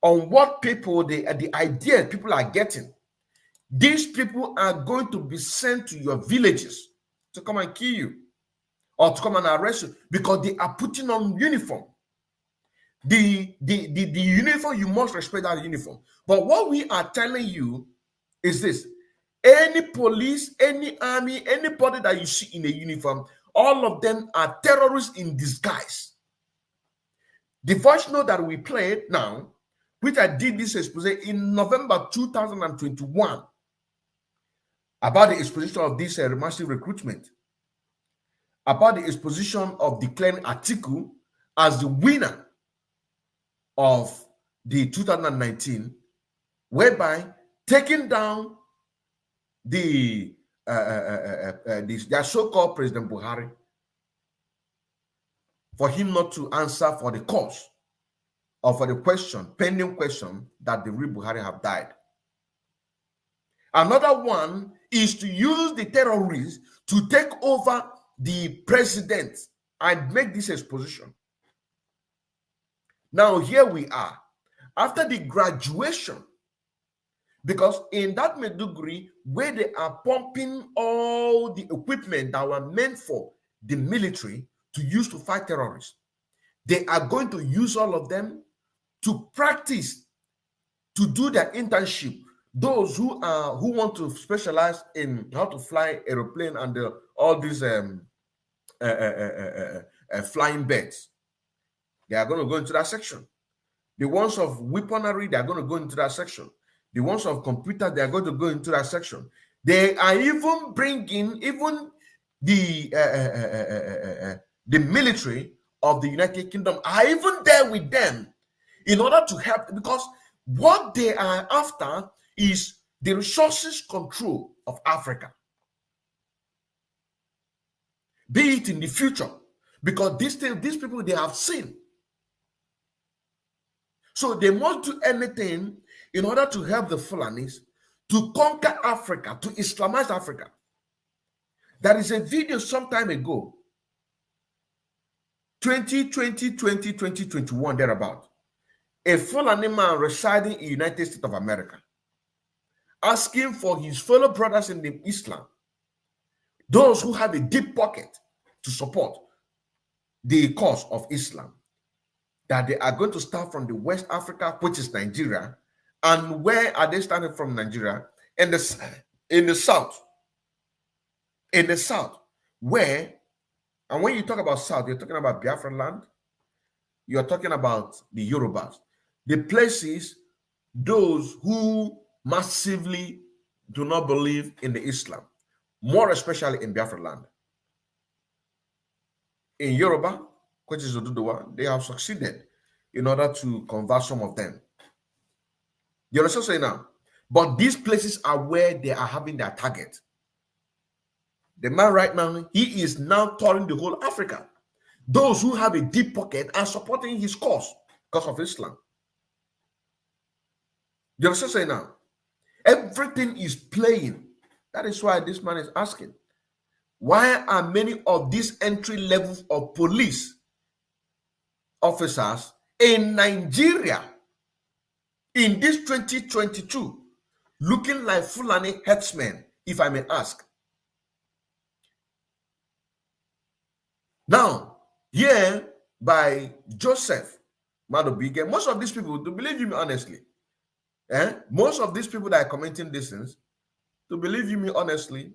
S1: on what people, the ideas people are getting. These people are going to be sent to your villages to come and kill you or to come and arrest you because they are putting on uniform. The uniform, you must respect that uniform. But what we are telling you is this: any police, any army, anybody that you see in a uniform, all of them are terrorists in disguise. The voice note that we played now, which I did this expose in November 2021 about the exposition of this massive recruitment, about the exposition of declaring Atiku as the winner of the 2019, whereby taking down their so-called President Buhari for him not to answer for the cause or for the question, pending question, that the real Buhari have died. Another one is to use the terrorists to take over the president and make this exposition. Now, here we are. After the graduation, because in that Maiduguri, where they are pumping all the equipment that were meant for the military to use to fight terrorists, they are going to use all of them to practice, to do their internship. Those who want to specialize in how to fly aeroplane and all these flying birds, they are going to go into that section. The ones of weaponry, they are going to go into that section. The ones of computer, they are going to go into that section. They are even bringing even the military of the United Kingdom are even there with them in order to help, because what they are after is the resources control of Africa, be it in the future, because these people, they have seen. So they must do anything in order to help the Fulanis to conquer Africa, to Islamize Africa. There is a video some time ago, 2021, thereabout. A Fulani man residing in the United States of America, asking for his fellow brothers in the Islam, those who have a deep pocket, to support the cause of Islam, that they are going to start from the West Africa, which is Nigeria. And where are they starting from? Nigeria? In the south. In the south, where, and when you talk about south, you're talking about Biafra land, you're talking about the Yorubas, the places, those who massively do not believe in the Islam, more especially in Biafra land. In Yoruba, which is ODUDUWA, they have succeeded in order to convert some of them. You understand what I'm saying now? But these places are where they are having their target. The man right now, he is now touring the whole Africa. Those who have a deep pocket are supporting his cause because of Islam. You understand what I'm saying now? Everything is playing. That is why this man is asking, why are many of these entry levels of police officers in Nigeria in this 2022 looking like Fulani headsmen, if I may ask? Now, here by Joseph Madobige, most of these people, to believe you honestly, most of these people that are commenting these things, to believe you honestly,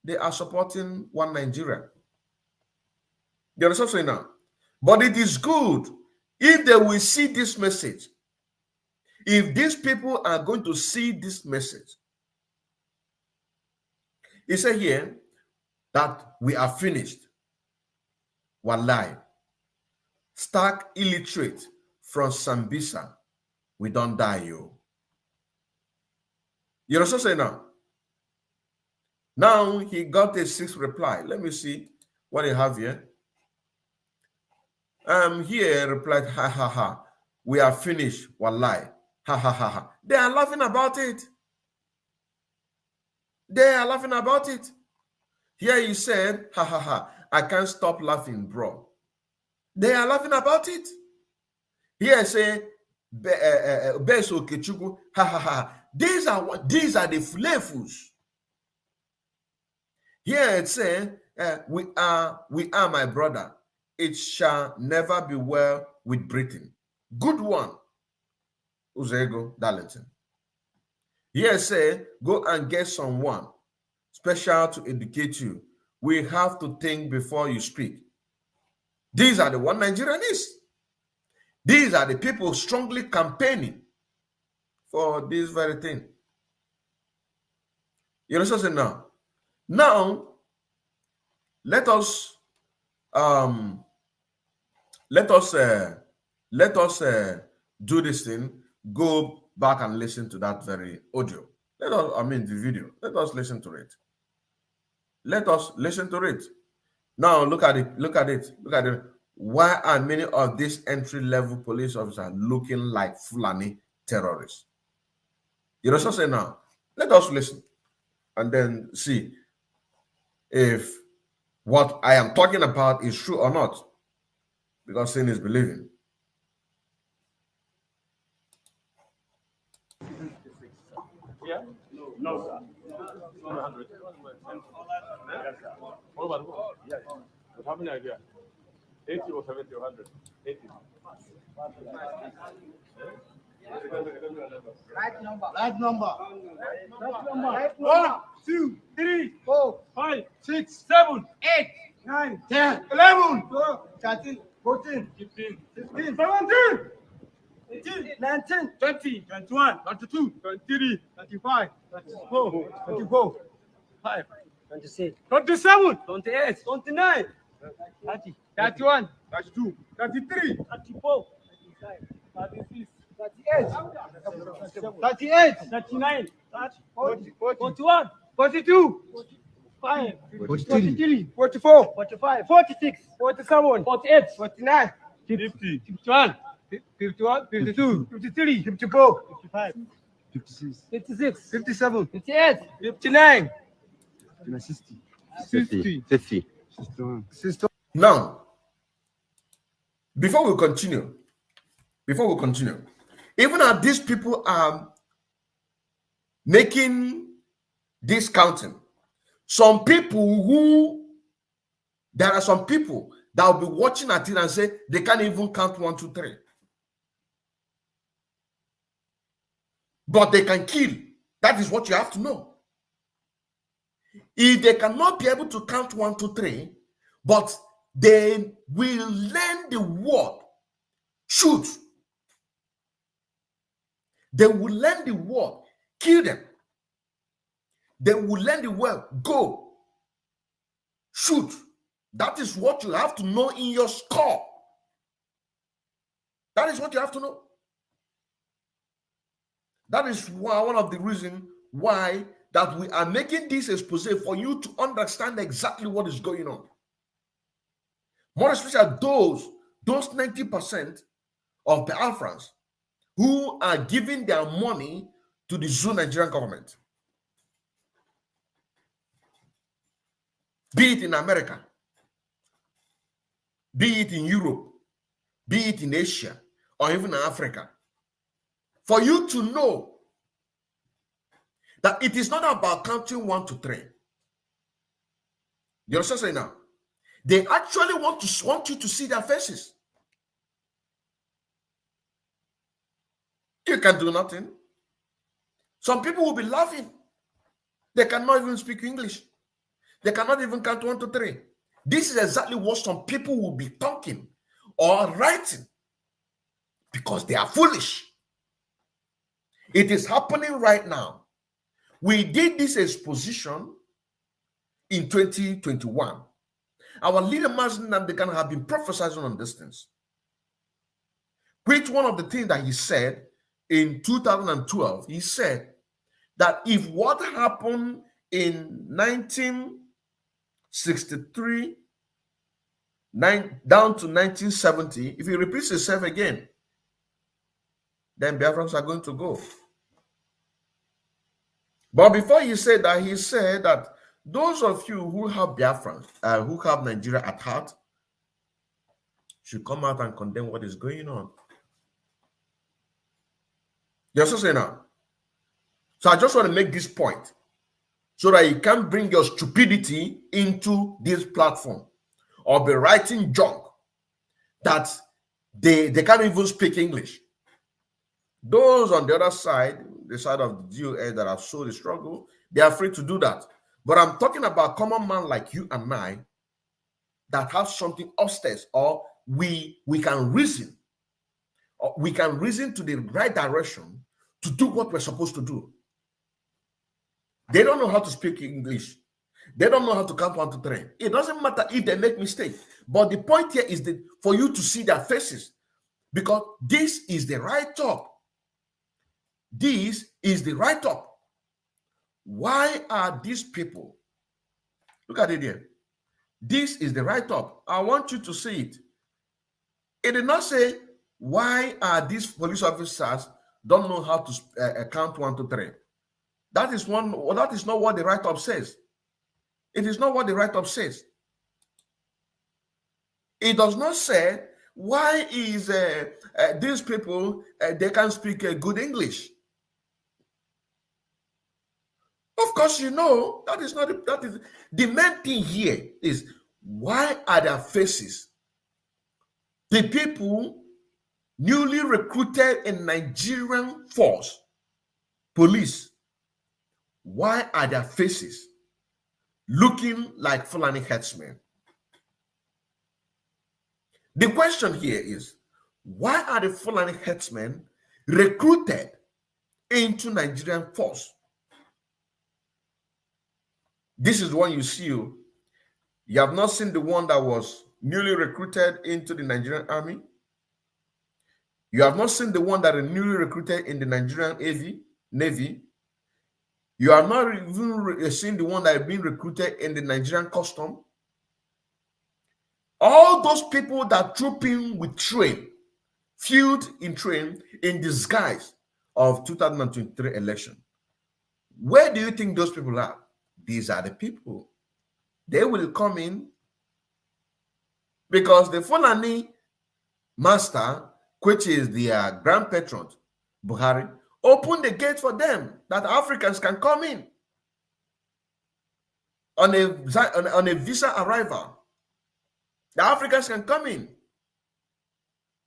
S1: they are supporting one Nigeria. You understand what I'm saying now? But it is good if they will see this message. If these people are going to see this message, it said here that we are finished. Wallahi. Stark illiterate from Sambisa. We don't die, yo. You know what I'm saying now? Now he got a 6th reply. Let me see what he have here. Here replied, ha ha ha. We are finished. Wallahi. Ha ha ha ha. They are laughing about it. They are laughing about it. Here he said, ha ha ha. I can't stop laughing, bro. They are laughing about it. Here I say, Beso Kechuku, ha ha ha. These are the flavors. Here it says, we are my brother. It shall never be well with Britain. Good one. Uzego Darlington. Here it says, go and get someone special to educate you. We have to think before you speak. These are the one Nigerianists. These are the people strongly campaigning for this very thing. You understand what I'm saying now? Now, let us do this thing. Go back and listen to that very audio. The video. Let us listen to it. Let us listen to it. Now look at it. Look at it. Look at it. Why are many of these entry-level police officers looking like Fulani terrorists? You know what I'm saying now? Let us listen and then see if what I am talking about is true or not. Because seeing is believing.
S5: Yeah? No, sir. 100. What about yeah. How many idea? 80 or 70 or 100? 80.
S6: Right number. Right number.
S5: Right number. Right number. 1, 2, 3, 4, 5, 6, 7, 8, 9, 10, 11, 12, 13, 14, 15, 16, 17, 18, 19, 20, 21, 22, 23, 25, 24, 24, 5, 26, 27, 28, 29, 30, 31, 32, 33, 34, 35, 36, 38, 38, 39, 40, 41, 42, 45, 43, 44, 45, 46, 47, 48, 49, 50, 51, 51, 52, 53, 54, 55, 56, 56, 57, 58, 59, 60, 60, 50, 61.
S1: Now, before we continue, even as these people are making this counting, there are some people that will be watching at it and say they can't even count 1, 2, 3. But they can kill. That is what you have to know. If they cannot be able to count 1, 2, 3, but they will learn the word shoot. They will learn the word kill them. They will learn the word go shoot. That is what you have to know in your score. That is what you have to know. That is one of the reasons why that we are making this expose for you to understand exactly what is going on. More especially those 90% of the Biafrans who are giving their money to the zoo Nigerian government, be it in America, be it in Europe, be it in Asia, or even in Africa, for you to know that it is not about counting 1 to 3. You understand saying now? They actually want you to see their faces. You can do nothing. Some people will be laughing. They cannot even speak English. They cannot even count 1 to 3. This is exactly what some people will be talking or writing because they are foolish. It is happening right now. We did this exposition in 2021. Our leader, Mazen Namdekan, have been prophesying on these things. Which one of the things that he said in 2012, he said that if what happened in 1963 down to 1970, if he repeats himself again, then Biafrans are going to go. But before he said that those of you who have Biafrans, who have Nigeria at heart, should come out and condemn what is going on. You also say now. So I just want to make this point so that you can't bring your stupidity into this platform or be writing junk that they can't even speak English. Those on the other side, the side of the GOS that have sold the struggle, they are free to do that. But I'm talking about common man like you and I that have something upstairs, or we can reason, or we can reason to the right direction to do what we're supposed to do. They don't know how to speak English. They don't know how to count 1 to 3. It doesn't matter if they make mistakes. But the point here is that for you to see their faces, because this is the right up. This is the right up. Why are these people? Look at it here. This is the right up. I want you to see it. It did not say why are these police officers don't know how to count 1 to 3. That is not what the write-up says. It is not what the write-up says. It does not say why is these people they can't speak good English. Of course, you know that is not that is the main thing here is why are their faces? The people newly recruited in Nigerian force, police, why are their faces looking like Fulani headsmen? The question here is, why are the Fulani headsmen recruited into Nigerian force? This is the one you see. You have not seen the one that was newly recruited into the Nigerian army. You have not seen the one that is newly recruited in the Nigerian Navy. You are not even seeing the one that is being recruited in the Nigerian custom. All those people that troop in with train, fueled in train in disguise of 2023 election. Where do you think those people are? These are the people. They will come in because the Fulani master, which is the grand patron, Buhari, opened the gate for them that Africans can come in on a visa arrival. The Africans can come in.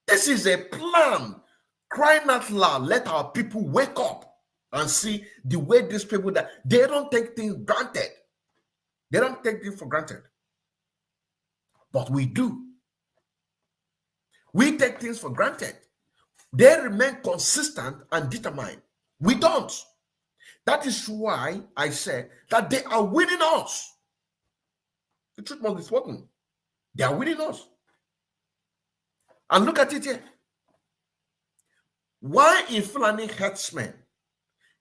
S1: This is a plan. Crying out loud, let our people wake up and see the way these people that they don't take things granted. They don't take things for granted. But we do. We take things for granted. They remain consistent and determined. We don't. That is why I said that they are winning us. The truth must be spoken. They are winning us. And look at it here. Why is Fulani herdsmen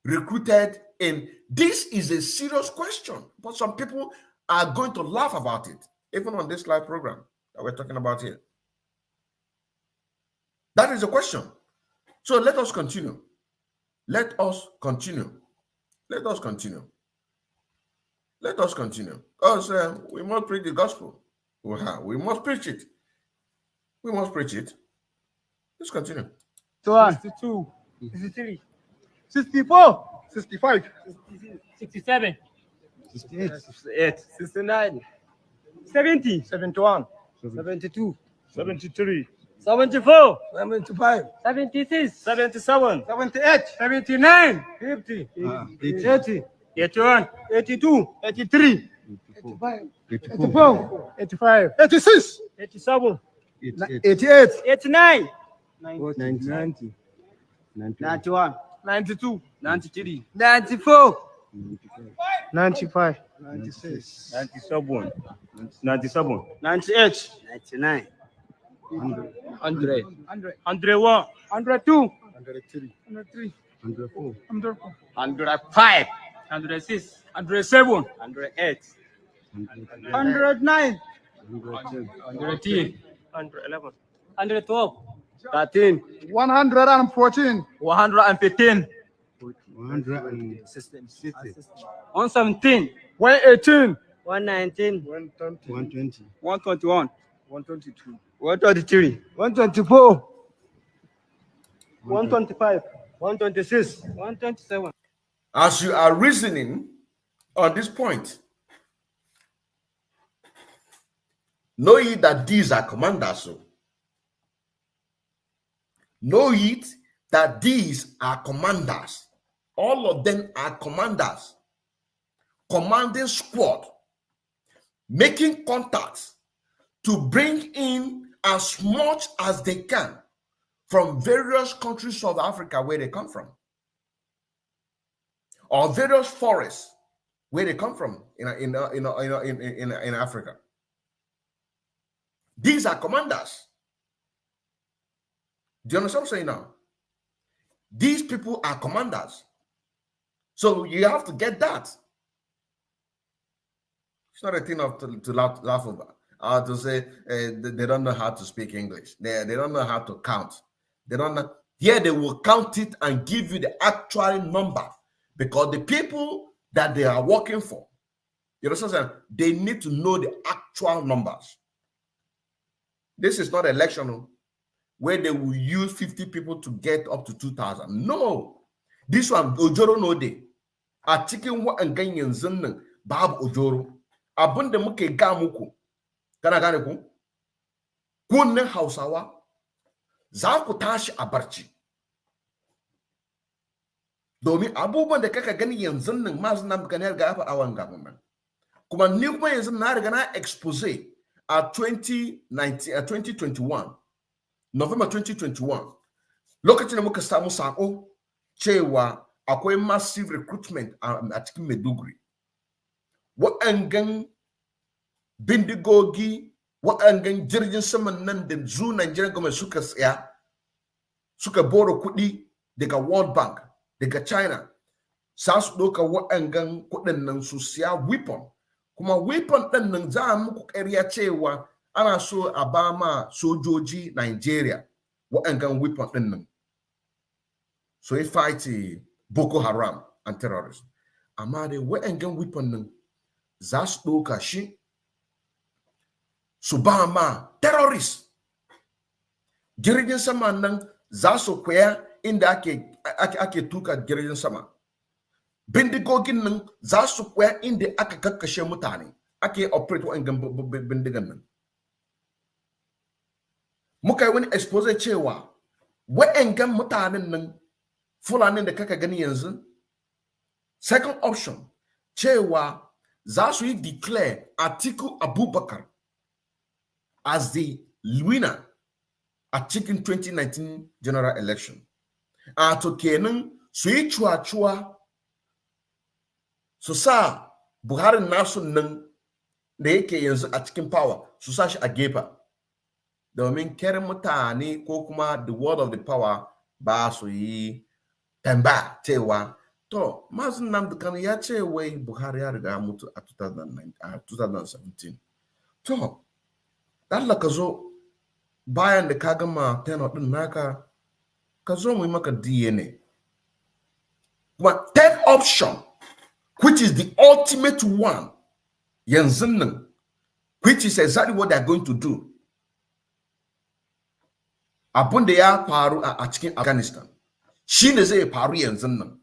S1: recruited in? This is a serious question, but some people are going to laugh about it, even on this live program that we're talking about here. That is the question. So let us continue. Let us continue. Let us continue. Let us continue. Because we must preach the gospel. We must preach it. We must preach it. Let's continue.
S6: 62, 63, 64, 65,
S7: 67,
S6: 68, 69, 70, 71, 72, 73, 74, 75, 76, 77, 78, 79, 50, 80, 81, 82, 83, 84, 85, 86, 87, 88, 89, 90, 91, 92, 93, 94, 95, 96, 97, 97, 98, 99, 100, 101, 102, 103, 103, 104, 105, 106, 107, 108, 109, 110, 111, 112, 13, 114, 115, 117, 118, 119, 120, 121, 122, 123, 124, 125, 126, 127.
S1: As you are reasoning on this point, know ye that these are commanders. So. Know ye that these are commanders. All of them are commanders. Commanding squad. Making contacts to bring in as much as they can from various countries of Africa where they come from. Or various forests where they come from in Africa. These are commanders. Do you understand what I'm saying now? These people are commanders. So you have to get that. It's not a thing to laugh about. To say they don't know how to speak English. They don't know how to count. They don't know. Here they will count it and give you the actual number. Because the people that they are working for, you know what I'm saying? They need to know the actual numbers. This is not election where they will use 50 people to get up to 2,000. No. This one, Ojoro no de. A chicken wa and ganyan zin Bab Ojoro. Abun de muke gamuku. Kana gane ku? Kunne Hausawa. Za ku tashi a barci. Domin abubuwan da kaka gani yanzu nan masu nan ganin ga yafa awan gaban nan. Kuma ni kuma yanzu na riga na expose a 2021 November 2021 lokacin da muka samu sako cewa akwai massive recruitment a cikin Maiduguri. Wa'angan bindigogi, wa'angan jirgin saman nan da zu Nigerian government suka tsaya, suka boro kuɗi daga World Bank, daga China, sa su ɗauka wa'angan kuɗin nan su siya weapon. Kuma weapon ɗin nan za a muku ƙarya cewa ana so a ba ma sojoji Nigeria wa'angan weapon ɗin nan. So he fight Boko Haram and terrorists. Amma da wa'angan weapon nan za su ɗauka shi su ba ma terrorists. Jirgin sama nan za su kwaya inda ake tuka jirgin sama. Bindigogin nan za su kwaya inda aka kakkashe mutane. Ake operate wa'angan bindigan nan. Muka yi wani expose cewa wa'angan mutanen nan Fulani da kaka gani yanzu. Second option cewa za su yi declare Atiku Abubakar as the winner at cikin 2019 general election. A to kenan su yi cuwa-cuwa su sa Buhari nasu nan da yake yanzu a cikin power su sa shi a gefe. Domin kere mutane ko kuma the word of the power ba su yi tamba cewa to masu Nnamdi Kanu ya ce wai Buhari ya riga mutu a 2017. To Allah ka zo bayan da ka gama tenor din naka ka zo mu yi maka DNA. But third option, which is the ultimate one, which is exactly what they're going to do. Upon the air paru a cikin Afghanistan. Shi ne zai faru yanzu nan.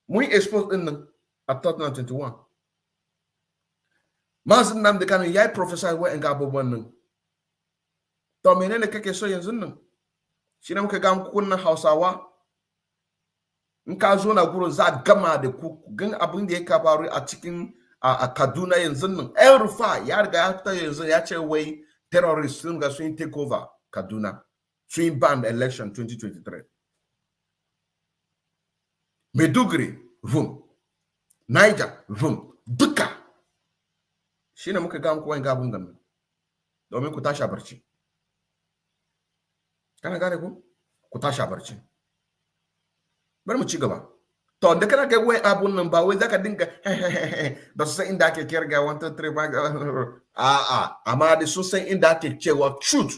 S1: Mun expose din nan a 2021. Mazin nan da kanin yayi prophesy wa'en ga abubuwan nan. To menene kake so yanzu nan? Shi ne muka ga muku nan Hausawa. In ka zo na gurin za gama da ku gan abin da ya faru a cikin a Kaduna yanzu nan. El Rufai ya riga ya fita yanzu ya ce wai terrorists sun ga sun take over Kaduna. Sun ban election 2023. Maiduguri, boom. Niger, boom. Duka. Shi ne muka ga muku wa'en ga abun gan domin ku tashi a barci. Kana gane ku tashi a barci. Bari mu ci gaba. To da kana ga wai abun nan ba wai zaka dinga ba su san inda ake kirga 1 2 3 amma da sun san inda ake cewa truth.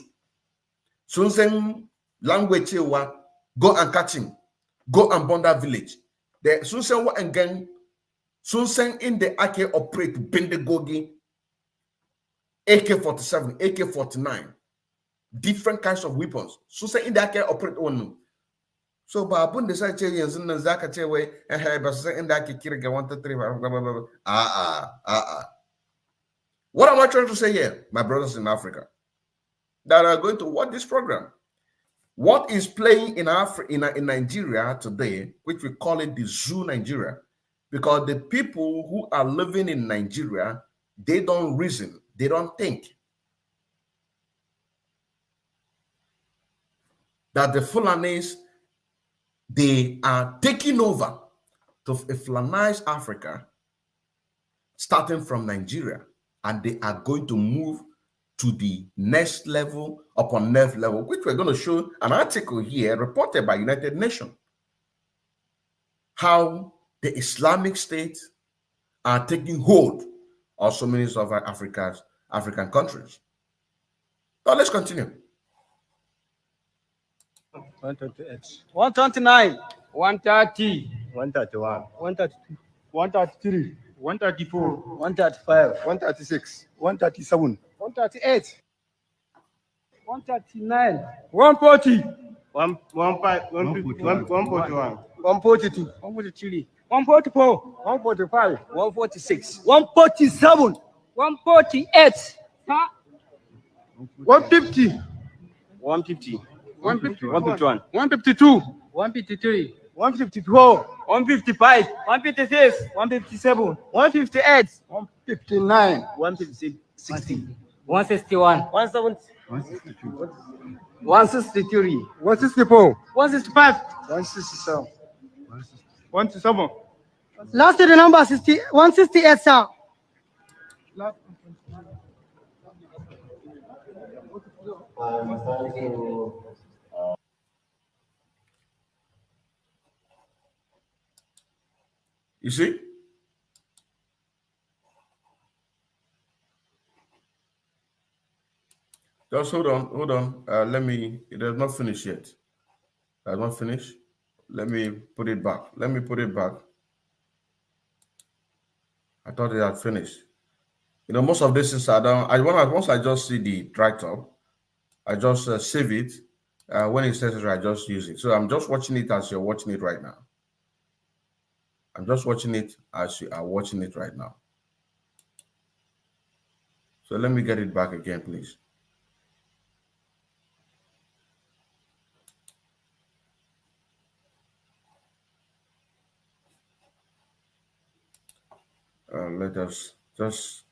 S1: Sun san language cewa go and catch him, go and burn that village. The sun san wa'an gan sun san inda ake operate bindigogi, AK-47, AK-49, different kinds of weapons. Sun san inda ake operate one. So ba abun da sai ce yanzu nan zaka ce wai ba su san inda ake kirga 1 2 3 What am I trying to say here, my brothers in Africa that are going to watch this program? What is playing in Nigeria today, which we call it the zoo Nigeria, because the people who are living in Nigeria, they don't reason, they don't think that the Fulanis, they are taking over to a Fulanized Africa, starting from Nigeria, and they are going to move to the next level upon next level, which we're going to show an article here reported by United Nations, how the Islamic State are taking hold of so many of African countries. Now let's continue.
S6: 128, 129, 130, 131, 132, 133, 134, 135, 136, 137, 138, 139, 140, 141, 142, 143, 144, 145, 146, 147, 148, 150, 150. 151, 152, 153, 154, 155, 156, 157, 158, 159, 160, 161, 170, 163, 164, 165, 167, 167.
S7: Last the number 168, sir.
S1: You see? Just hold on. It has not finished yet. It has not finished. Let me put it back. I thought it had finished. You know, most of this is once I just see the write-up, I just save it. When it says it, I just use it. So I'm just watching it as you're watching it right now. I'm just watching it as you are watching it right now. So let me get it back again, please. Let us just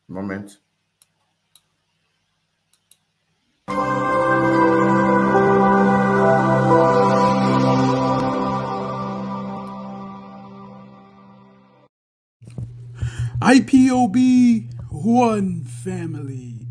S1: a moment.
S3: IPOB, one family.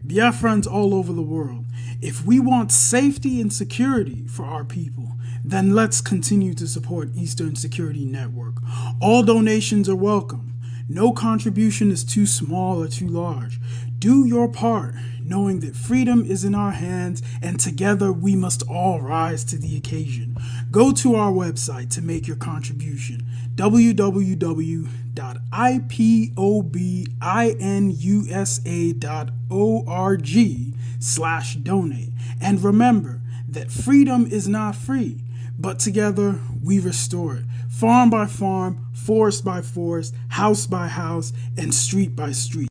S3: Biafrans all over the world. If we want safety and security for our people, then let's continue to support Eastern Security Network. All donations are welcome. No contribution is too small or too large. Do your part, knowing that freedom is in our hands, and together we must all rise to the occasion. Go to our website to make your contribution, www.ipobinUSA.org/donate. And remember that freedom is not free, but together we restore it, farm by farm, forest by forest, house by house, and street by street.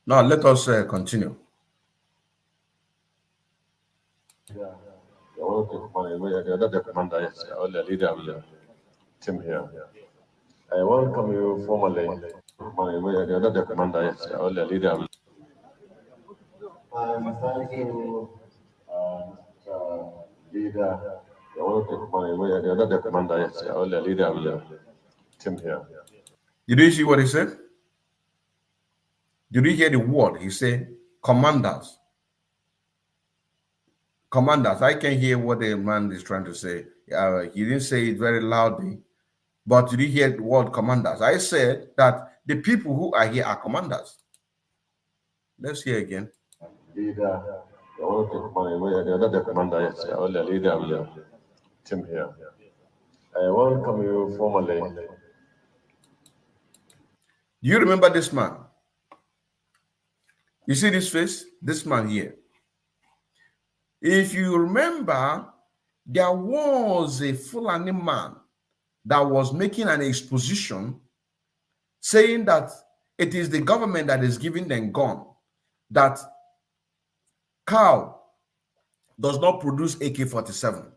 S1: Now let us continue.
S5: Yeah. I want to the commander, all the leader of the team here. I welcome you formally. The commander, all the leader of and thank you, leader. I want to the commander, all the leader of the team here.
S1: Did you see what he said? Did you hear the word? He said, commanders. Commanders. I can hear what the man is trying to say. He didn't say it very loudly, but did you hear the word commanders? I said that the people who are here are commanders. Let's hear again.
S5: Leader, I want to the commander, all the leader of the team here. I welcome you formally.
S1: Do you remember this man? You see this face? This man here. If you remember, there was a Fulani man that was making an exposition saying that it is the government that is giving them gun, that cow does not produce AK-47.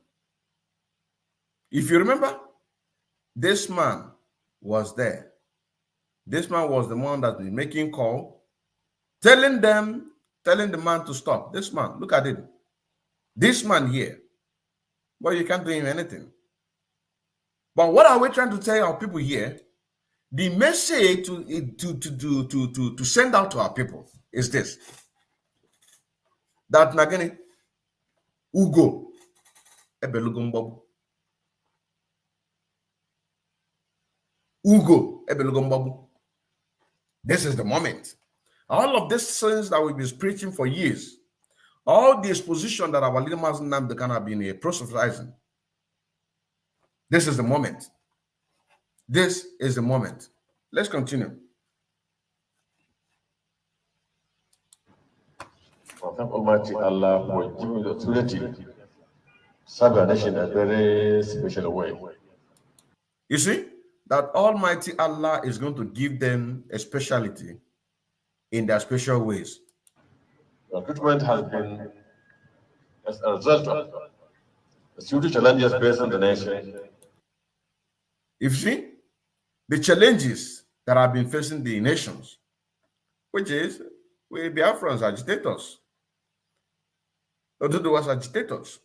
S1: If you remember, this man was there. This man was the one that was making call, telling the man to stop. This man, look at it. This man here. Well, you can't do him anything. But what are we trying to tell our people here? The message to send out to our people is this. That Nagani Ugo Ebelugumbabu. Ugo Ebelugumbabu. This is the moment. All of these things that we've been preaching for years, all the exposition that our leader Mazen Nnamdi Kanu have been proselytizing, this is the moment. This is the moment. Let's continue.
S5: I thank Almighty Allah for giving the opportunity to serve our nation in a very special way.
S1: You see, that Almighty Allah is going to give them a speciality in their special ways.
S5: The recruitment has been as a result of the security challenges facing the nation.
S1: You see, the challenges that have been facing the nations, which is we Biafrans agitators, ODUDUWA's agitators.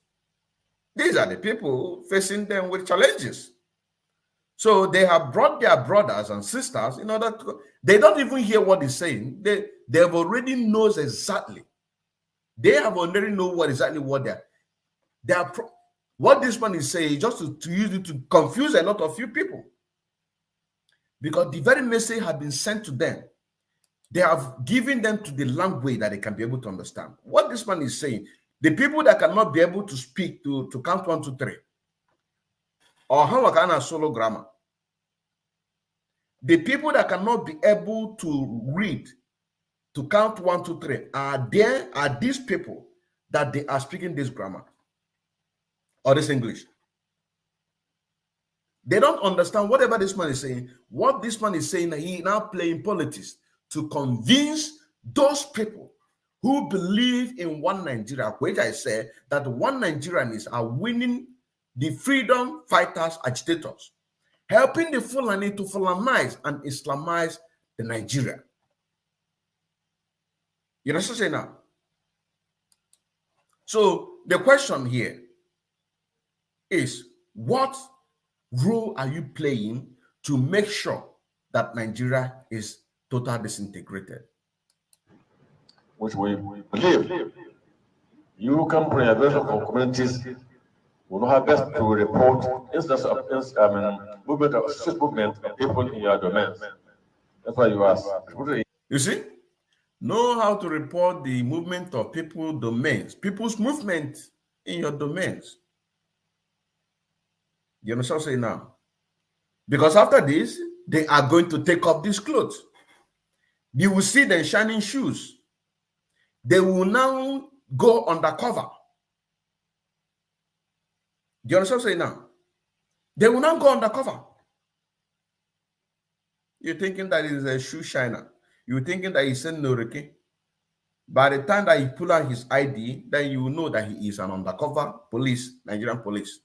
S1: These are the people facing them with challenges. So they have brought their brothers and sisters in order to, they don't even hear what he's saying. They have already knows exactly. They have already know what exactly what what this man is saying, just to use it to confuse a lot of few people. Because the very message has been sent to them. They have given them to the language that they can be able to understand. What this man is saying, the people that cannot be able to speak to count 1, 2, 3, or Hawakana solo grammar, the people that cannot be able to read to count 1, 2, 3 are these people that they are speaking this grammar or this English. They don't understand whatever this man is saying. What this man is saying, he now playing politics to convince those people who believe in one Nigeria, which I say that one Nigerianists are winning the freedom fighters, agitators, helping the Fulani to Fulanize and Islamize the Nigeria. You know what I'm saying now? So the question here is, what role are you playing to make sure that Nigeria is totally disintegrated?
S5: Which we believe you can bring a version of communities will not have best to report instances of movement of people in your domains. That's why you ask.
S1: You see, Know how to report the movement of people's domains, people's movement in your domains. You understand what I'm saying now? Because after this, they are going to take off these clothes. You will see them shining shoes. They will now go undercover. Do you understand what I'm saying now? They will not go undercover. You're thinking that he's a shoe shiner. You're thinking that he's in Norike. By the time that he pull out his ID, then you will know that he is an undercover police, Nigerian police.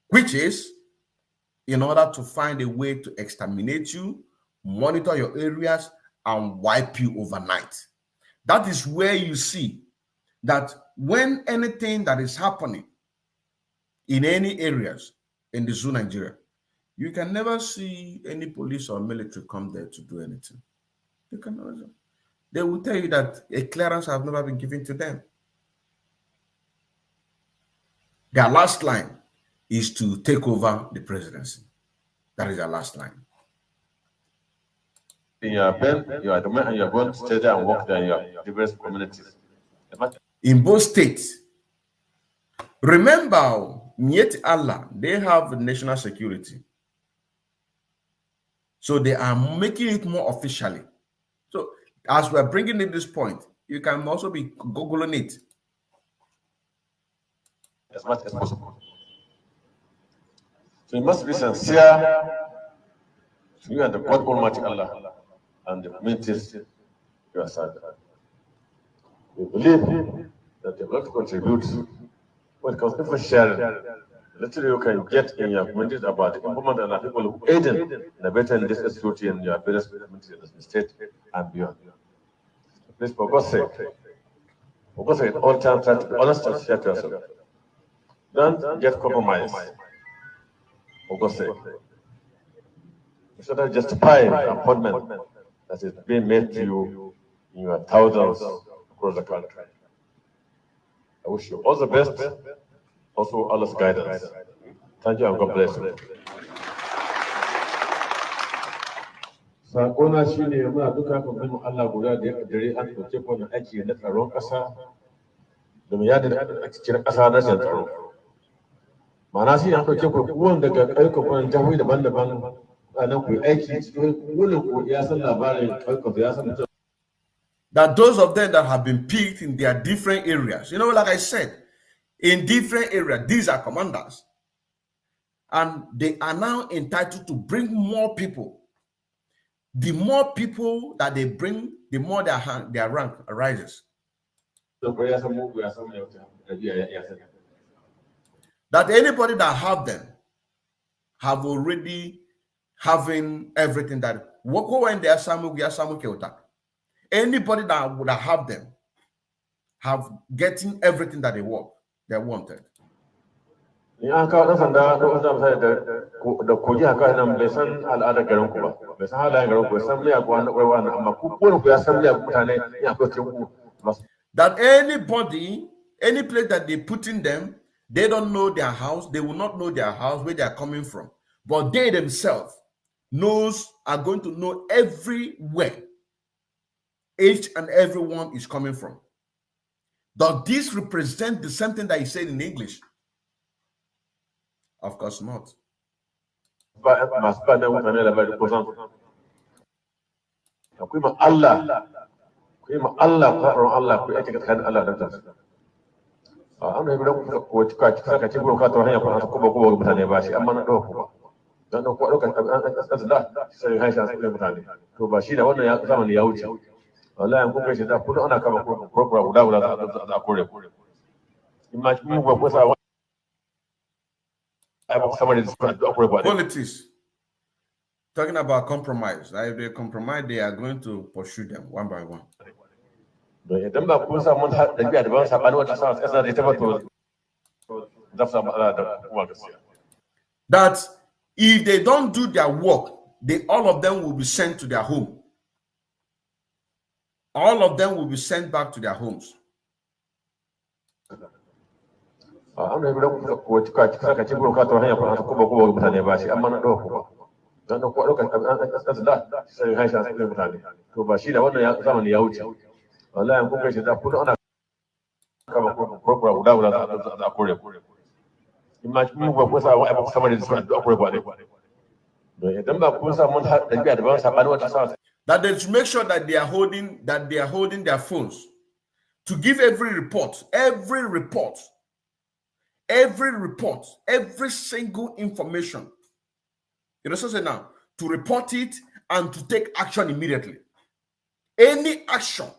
S1: Which is in order to find a way to exterminate you, monitor your areas, and wipe you overnight. That is where you see that when anything that is happening in any areas in the zoo Nigeria, you can never see any police or military come there to do anything. You can never. They will tell you that a clearance has never been given to them. Their last line is to take over the presidency. That is their last line.
S5: In your pen, you are domain, and you are going to stay there and work there in your diverse communities.
S1: In both states, remember, Mieti Allah, they have national security. So they are making it more officially. So as we're bringing in this point, you can also be Googling it.
S5: As much as possible. So you must be sincere to you and the God Almighty Allah and the communities you are serving. We believe that you have to contribute when it comes to sharing. Literally, you can get in your communities about the improvement and the people who aid in the better this security in your various communities in the state and beyond. Please, for God's sake, at all times, try to be honest and share to yourself. Don't get compromised. For God's sake. You should not justify the appointment that is being made to you in your thousands across the country. I wish you all the best. Also, Allah's guidance. Thank you and God bless you. Sakona shi ne muna duka kan Allah guda da ya kaddare an ɗauke kwanan aiki na tsaron ƙasa da mu yada a cikin ƙasa na shan tsaro. Ma'ana shi an ɗauke kwanan daga ƙauyukan kwanan jihohi daban-daban a nan ku aiki cikin wurin ku ya san labarin ƙauyukan ya san mutum.
S1: That those of them that have been picked in their different areas, you know, like I said, in different areas, these are commanders. And they are now entitled to bring more people. The more people that they bring, the more their rank rises. That anybody that have them have already having everything that anybody that would have them have getting everything that they wanted.
S5: Ya kawo ɗan sanda ko wanda misali da kogi haka nan bai san al'adar garin ku ba, bai san halayen garin ku, bai san miya ko wani ƙwarwa na amma ku ku ya san miya mutane ya akwai cikin ku.
S1: That anybody, any place that they put in them, they don't know their house, they will not know their house, where they are coming from. But they themselves are going to know everywhere each and everyone is coming from. Does this represent the same thing that he said in English? Of course not. Politics. Talking about compromise. If they compromise, they are going to pursue them one by one. That if they don't do their work, all of them will be sent to their home. All of them will be sent back to their homes.
S5: dan da ko lokacin da sai hai sha sai mutane to ba shi da wannan zamani ya wuce wallahi kun kai shi da kullum ana kama ko guda za a kore imma mun ba ko sa wai ba sama da su a kore ba dai idan ba kun sa mun da ban sabani wata sa
S1: that they should make sure that they are holding their phones to give every report, every single information. You know, so now to report it and to take action immediately. Any action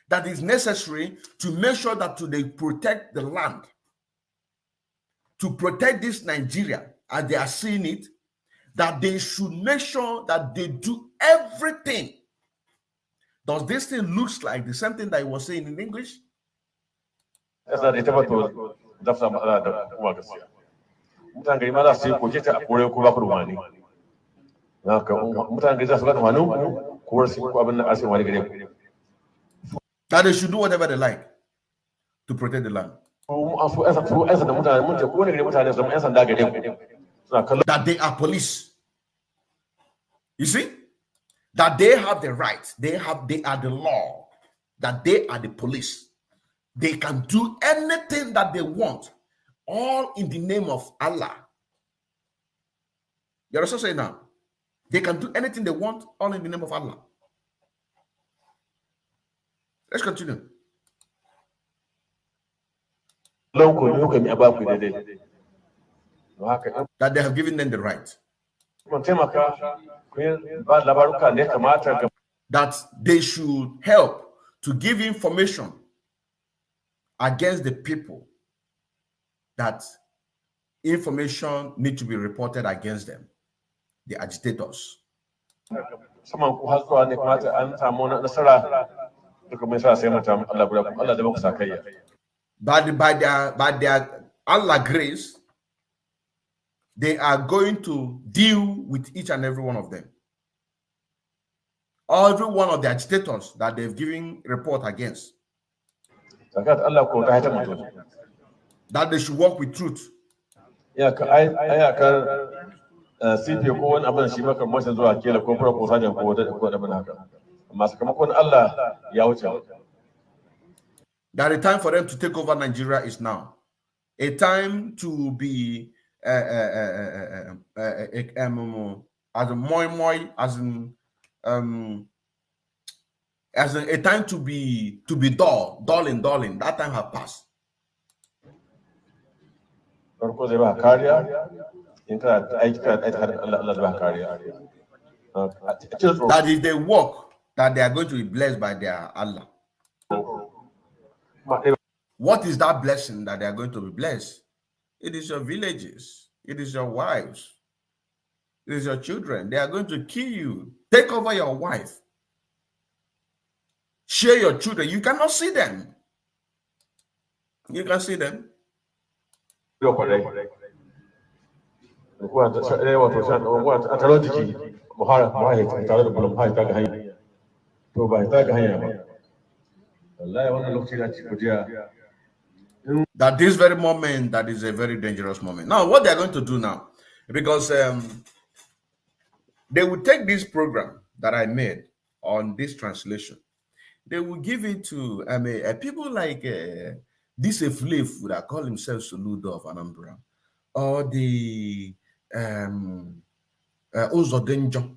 S1: that is necessary to make sure that they protect the land, to protect this Nigeria as they are seeing it, that they should make sure that they do everything. Does this thing looks like the same thing that he was saying in English?
S5: That's not it about that's not mutane ma za su yi koke ta kore ko ba ku rumani haka mutane za su ga tunanin ko su ko abin nan asin wani gare
S1: that they should do whatever they like to protect the land. That they are police. You see? That they have the right, they are the law, that they are the police. They can do anything that they want, all in the name of Allah. You're also saying now, they can do anything they want, all in the name of Allah. Let's continue. That they have given them the right. That they should help to give information against the people, that information need to be reported against them, the agitators. By their Allah grace, they are going to deal with each and every one of them. Every one of the agitators that they've given report against. That they should work with truth. That the time for them to take over Nigeria is now. A time to be as a moi, as a time to be dulling. That time has passed. That is the work that they are going to be blessed by their Allah. What is that blessing that they are going to be blessed? It is your villages. It is your wives. It is your children. They are going to kill you. Take over your wife. Share your children. You cannot see them. You can see them. That this very moment, that is a very dangerous moment. Now, what they are going to do now, because they will take this program that I made on this translation, they will give it to people like this slave that call himself Soludo of Anambra, or the Uzodenjo.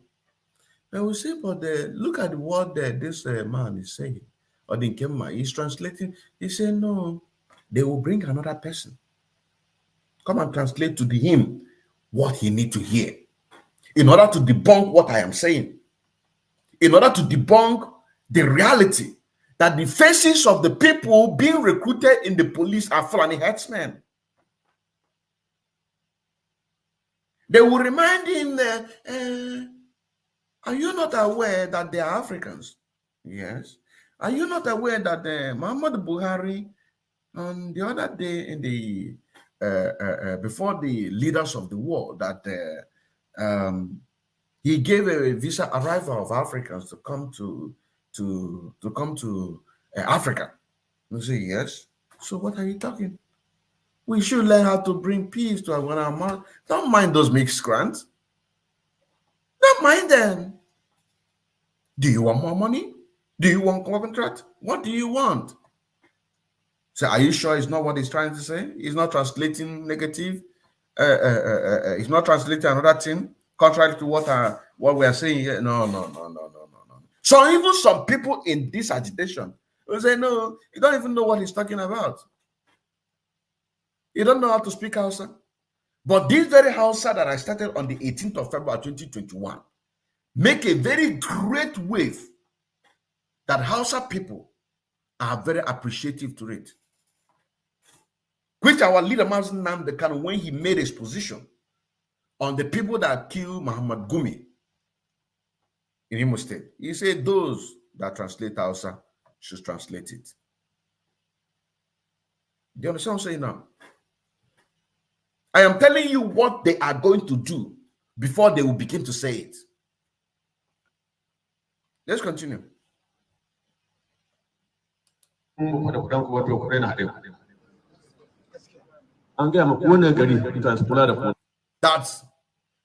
S1: They will say, but look at what this man is saying, or the Nkema, he's translating. He said, no, they will bring another person. Come and translate to him what he needs to hear, in order to debunk what I am saying, in order to debunk the reality that the faces of the people being recruited in the police are Fulani headsmen. They will remind him, are you not aware that they are Africans? Yes. Are you not aware that Muhammad Buhari, on the other day in the before the leaders of the war, that he gave a visa arrival of Africans to come to Africa? You say yes. So what are you talking? We should learn how to bring peace to our mouth. Don't mind those mixed grants. Don't mind them. Do you want more money? Do you want contract? What do you want? So are you sure it's not what he's trying to say? He's not translating negative. He's not translating another thing contrary to what we are saying here. No. So even some people in this agitation will say, no, you don't even know what he's talking about. You don't know how to speak Hausa. But this very Hausa that I started on the 18th of February 2021 make a very great wave that Hausa people are very appreciative to it. Which our leader Mazen Nnamdi Kanu, when he made his position on the people that killed Muhammad Gumi in Imo State, he said those that translate Hausa should translate it. Do you understand what I'm saying now? I am telling you what they are going to do before they will begin to say it. Let's continue. That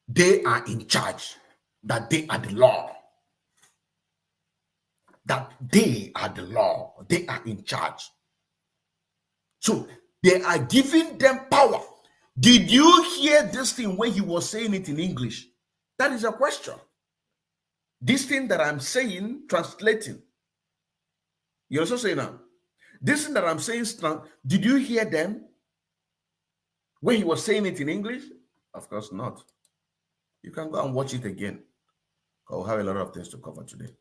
S1: they are in charge, that they are the law, that they are the law, they are in charge. So they are giving them power. Did you hear this thing when he was saying it in English? That is a question. This thing that I'm saying, translating. You also say now, this thing that I'm saying, did you hear them when he was saying it in English? Of course not. You can go and watch it again. I'll have a lot of things to cover today.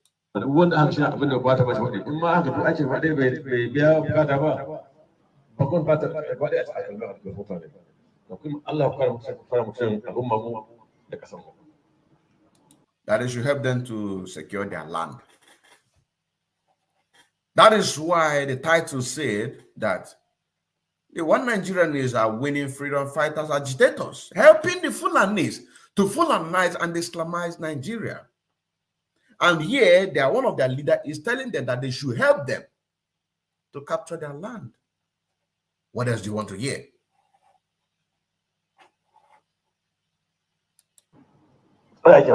S1: That is, you help them to secure their land. That is why the title said that the one Nigerianists are winning freedom fighters, agitators, helping the Fulanis to Fulanize and Islamize Nigeria. And here, they are, one of their leaders is telling them that they should help them to capture their land. What else do you want to hear? At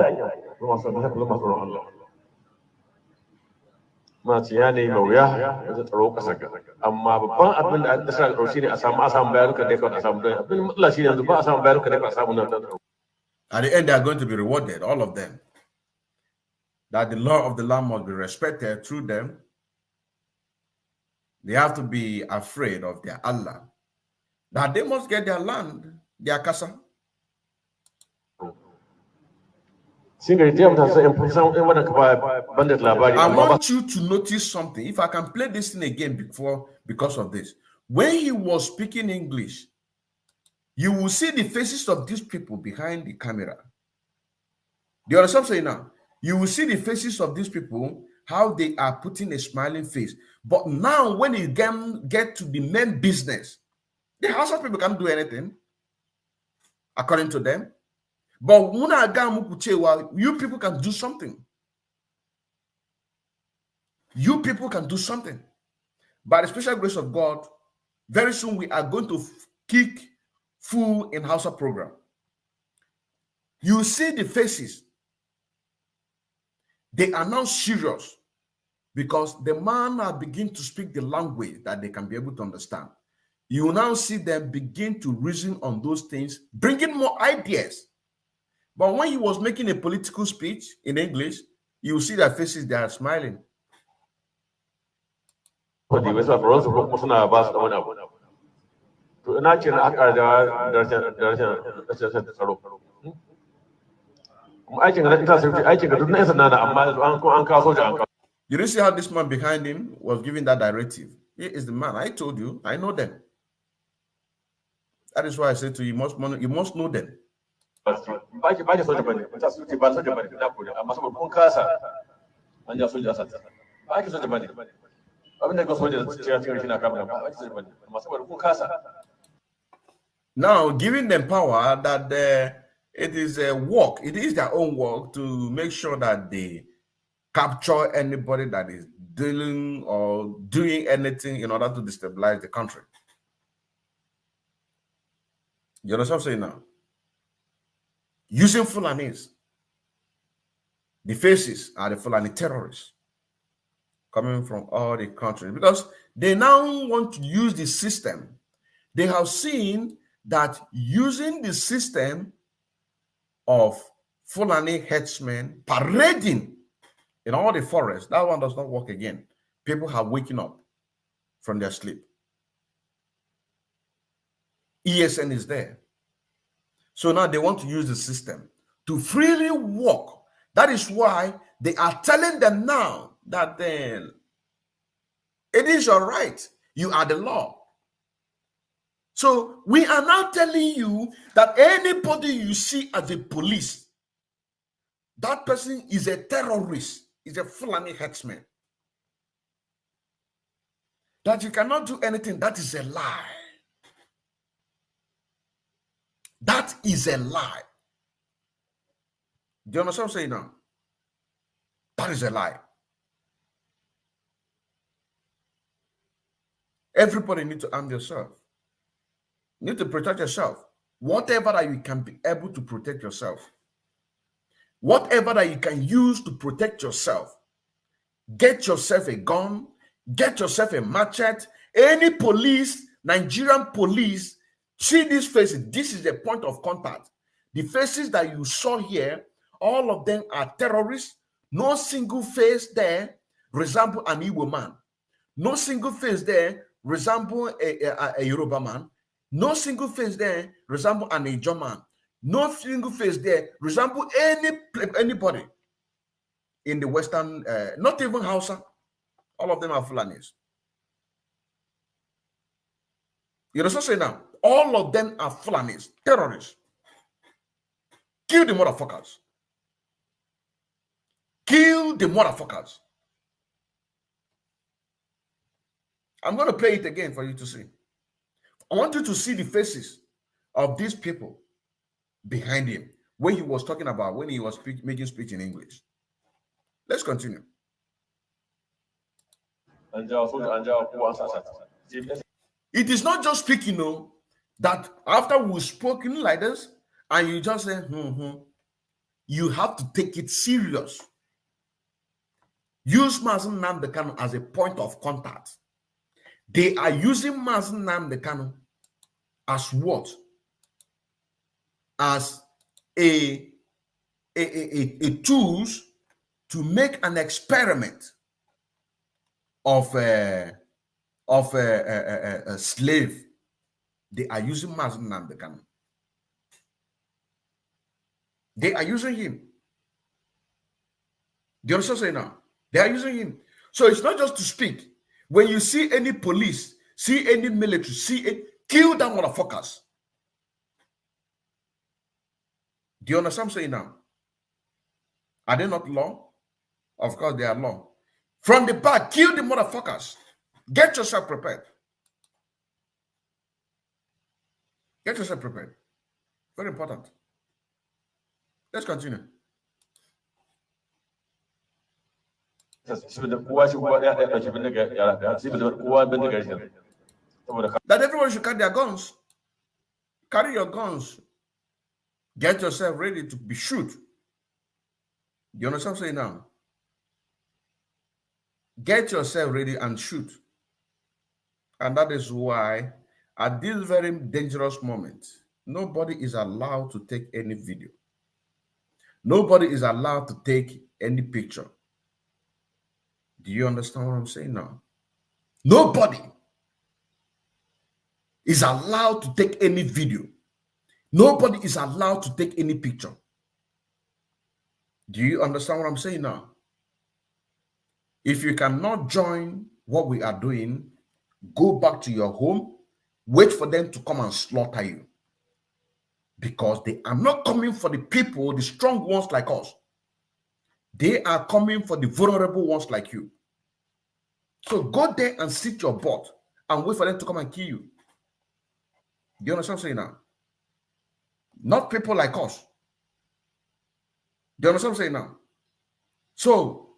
S1: the end, they are going to be rewarded, all of them. That the law of the land must be respected through them. They have to be afraid of their Allah. That they must get their land, their casa. I want you to notice something. If I can play this thing again because of this. When he was speaking English, you will see the faces of these people behind the camera. Do you understand what I'm saying now? You will see the faces of these people, how they are putting a smiling face. But now when you get to the main business, the House of people can't do anything, according to them. But you people can do something. You people can do something. By the special grace of God, very soon we are going to kick full in Hausa program. You see the faces. They are now serious because the man are begin to speak the language that they can be able to understand. You will now see them begin to reason on those things, bringing more ideas. But when he was making a political speech in English, you will see their faces, they are smiling. You didn't see how this man behind him was giving that directive. He is the man. I told you, I know them. That is why I said to you, you must know them. Now, giving them power that it is a work, it is their own work to make sure that they capture anybody that is dealing or doing anything in order to destabilize the country. You understand what I'm saying now? Using Fulanis. The faces are the Fulani terrorists coming from all the countries because they now want to use the system. They have seen that using the system of Fulani headsmen parading in all the forests, that one does not work again. People have waken up from their sleep. ESN is there. So now they want to use the system to freely walk. That is why they are telling them now that then it is your right. You are the law. So we are now telling you that anybody you see as a police, that person is a terrorist, is a Fulani headsman. That you cannot do anything, that is a lie. That is a lie. Do you understand what I'm saying now? That is a lie. Everybody needs to arm yourself. You need to protect yourself. Whatever that you can be able to protect yourself. Whatever that you can use to protect yourself. Get yourself a gun. Get yourself a machete. Any police, Nigerian police, see these faces. This is the point of contact. The faces that you saw here, all of them are terrorists. No single face there resemble an Igbo man. No single face there resemble a Yoruba man. No single face there resemble an Ijaw man. No single face there resemble anybody in the Western, not even Hausa. All of them are Fulanis. You know what I'm saying now? All of them are Fulanis, terrorists. Kill the motherfuckers. Kill the motherfuckers. I'm going to play it again for you to see. I want you to see the faces of these people behind him when he was talking about, when he was making speech in English. Let's continue. It is not just speaking, no, that after we've spoken like this, and you just say, you have to take it serious. Use Mazen Nnamdi Kanu as a point of contact. They are using Mazen Nnamdi Kanu as what? As a tools to make an experiment of a slave. They are using Mazen Nnamdi Kanu. They are using him. Do you understand what I'm saying now? They are using him. So it's not just to speak. When you see any police, see any military, see it, kill them motherfuckers. Do you understand what I'm saying now? Are they not law? Of course they are law. From the back, kill the motherfuckers. Get yourself prepared. Get yourself prepared. Very important. Let's continue. That everyone should carry their guns. Carry your guns. Get yourself ready to be shoot. Do you understand what I'm saying now? Get yourself ready and shoot. And that is why at this very dangerous moment, nobody is allowed to take any video. Nobody is allowed to take any picture. Do you understand what I'm saying now? Nobody is allowed to take any video. Nobody is allowed to take any picture. Do you understand what I'm saying now? If you cannot join what we are doing, go back to your home, wait for them to come and slaughter you. Because they are not coming for the people, the strong ones like us. They are coming for the vulnerable ones like you. So go there and sit your butt and wait for them to come and kill you. Do you understand what I'm saying now? Not people like us. Do you understand what I'm saying now? So,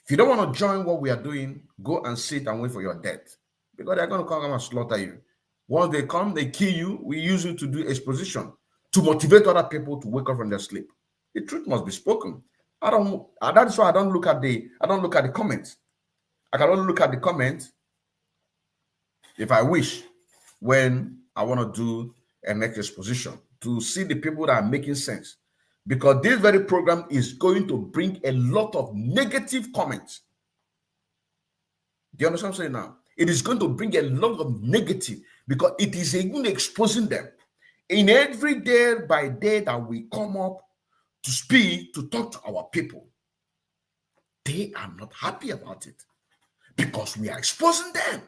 S1: if you don't want to join what we are doing, go and sit and wait for your death. Because they're going to come and slaughter you. Once they come, they kill you. We use you to do exposition, to motivate other people to wake up from their sleep. The truth must be spoken. That's why I don't look at the comments. I can only look at the comments if I wish, when I want to do a next exposition, to see the people that are making sense. Because this very program is going to bring a lot of negative comments. Do you understand what I'm saying now? It is going to bring a lot of negative, because it is even exposing them. In every day by day that we come up to speak, to talk to our people, they are not happy about it, because we are exposing them.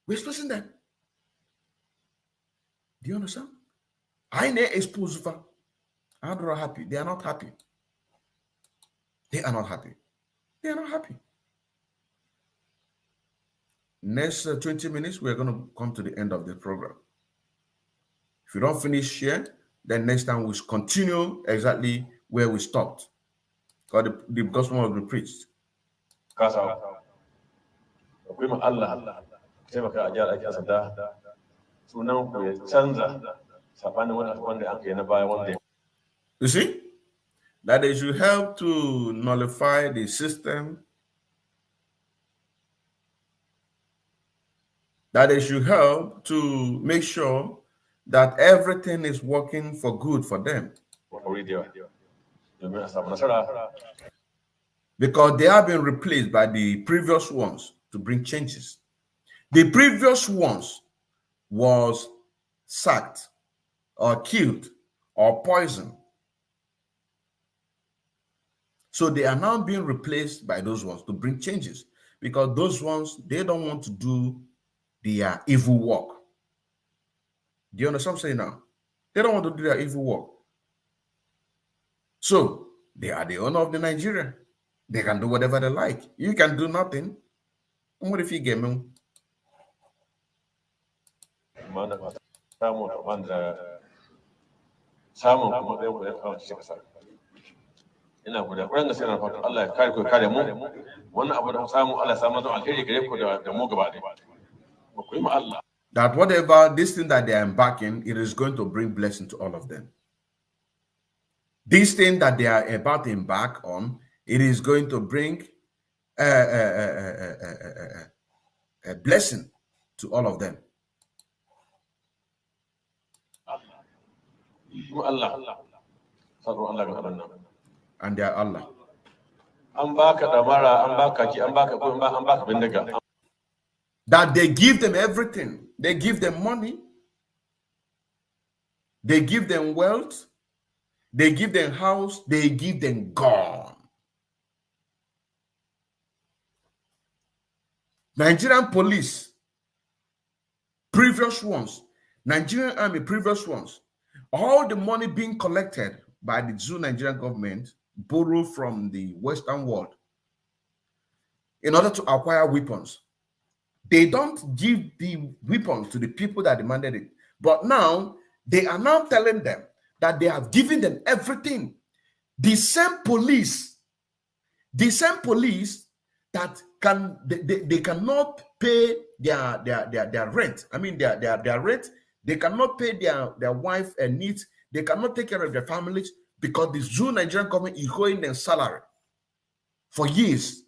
S1: We're exposing them. Do you understand? I ne expose them. I'm not happy. They are not happy. They are not happy. They are not happy. Next 20 minutes, we're going to come to the end of the program. If you don't finish here, then next time we'll continue exactly where we stopped. Because the gospel will be preached. You see, that they should help to nullify the system, that they should help to make sure that everything is working for good for them. Because they have been replaced by the previous ones to bring changes. The previous ones was sacked or killed or poisoned. So they are now being replaced by those ones to bring changes, because those ones, they don't want to do their evil work. Do you understand what I'm saying now? They don't want to do their evil work. So they are the owner of the Nigeria. They can do whatever they like. You can do nothing. What if you get me?
S5: ina guda ƙwarar gaske na fatan Allah ya kare ku kare mu wannan abu da samu Allah ya samu don alheri gare ku da mu gaba ɗaya ba ku yi ma Allah.
S1: That whatever this thing that they are embarking, it is going to bring blessing to all of them. This thing that they are about to embark on, it is going to bring a blessing to all of them. And they are Allah. That they give them everything. They give them money. They give them wealth. They give them house. They give them gun. Nigerian police, previous ones, Nigerian army, previous ones, all the money being collected by the Zoo Nigerian government, borrowed from the Western world in order to acquire weapons. They don't give the weapons to the people that demanded it. But now, they are now telling them that they have given them everything. The same police that they cannot pay their rent. I mean, their rent. They cannot pay their wife and needs. They cannot take care of their families because the Zoo Nigerian government is owing them salary for years.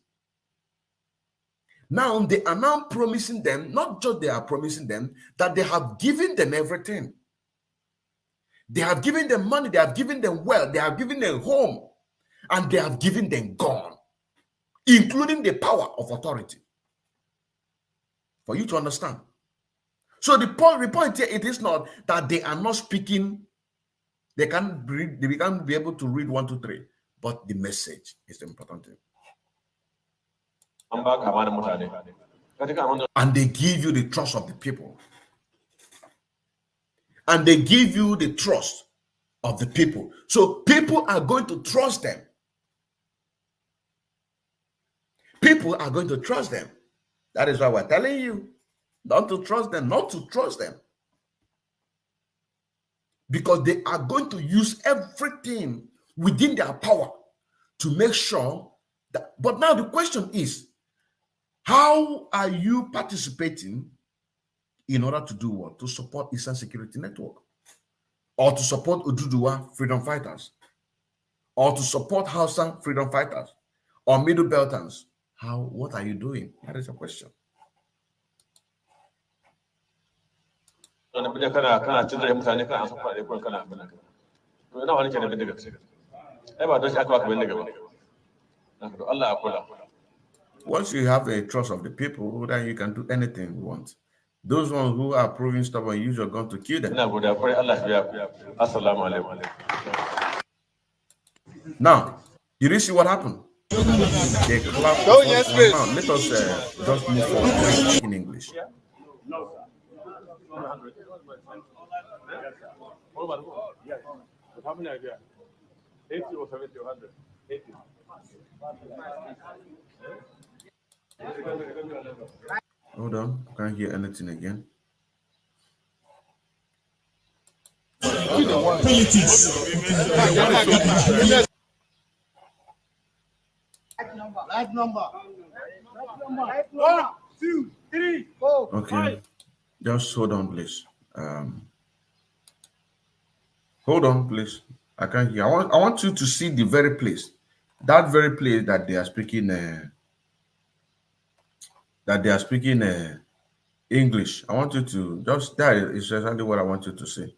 S1: Now they are now promising them, not just they are promising them, that they have given them everything. They have given them money, they have given them wealth, they have given them home, and they have given them gun, including the power of authority. For you to understand. So the point here, it is not that they are not speaking, they can't be able to read 1, 2, 3, but the message is the important thing. And they give you the trust of the people. And they give you the trust of the people. So people are going to trust them. People are going to trust them. That is why we're telling you not to trust them, not to trust them. Because they are going to use everything within their power to make sure that. But now the question is, how are you participating in order to do what? To support Eastern Security Network or to support ODUDUWA freedom fighters? or to support Hausa freedom fighters or Middle Beltans? What are you doing? That is a question. Once you have a trust of the people, then you can do anything you want. Those ones who are proving stubborn, use your gun to kill them. Now, did you see what happened? They clapped. Now, let us just move forward in English. Hold on, I can't hear anything again.
S6: Live number. 1, 2, 3, 4.
S1: Okay, just hold on, please. Hold on, please. I can't hear. I want you to see the very place, that very place that they are speaking. English. I want you to just, that is exactly what I want you to see.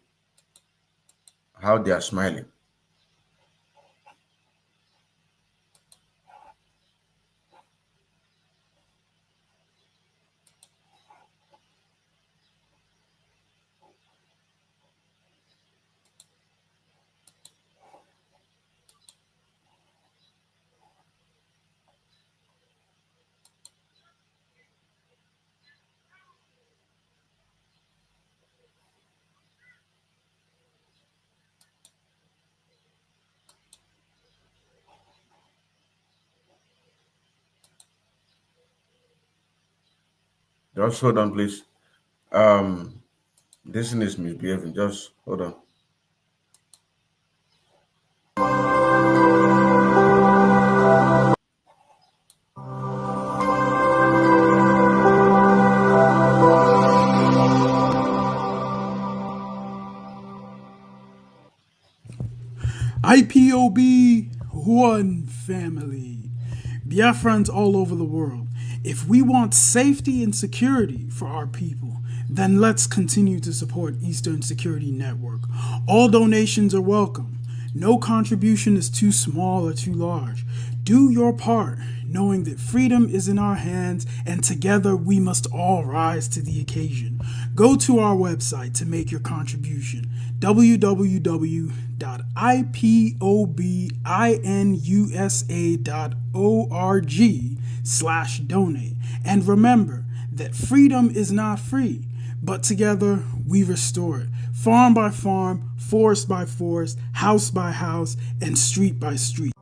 S1: How they are smiling. Just hold on, please. This thing is misbehaving. Just hold on.
S3: IPOB, one family. Biafrans all over the world. If we want safety and security for our people, then let's continue to support Eastern Security Network. All donations are welcome. No contribution is too small or too large. Do your part, knowing that freedom is in our hands and together we must all rise to the occasion. Go to our website to make your contribution, www.ipobinUSA.org/donate. And remember that freedom is not free, but together we restore it, farm by farm, forest by forest, house by house, and street by street.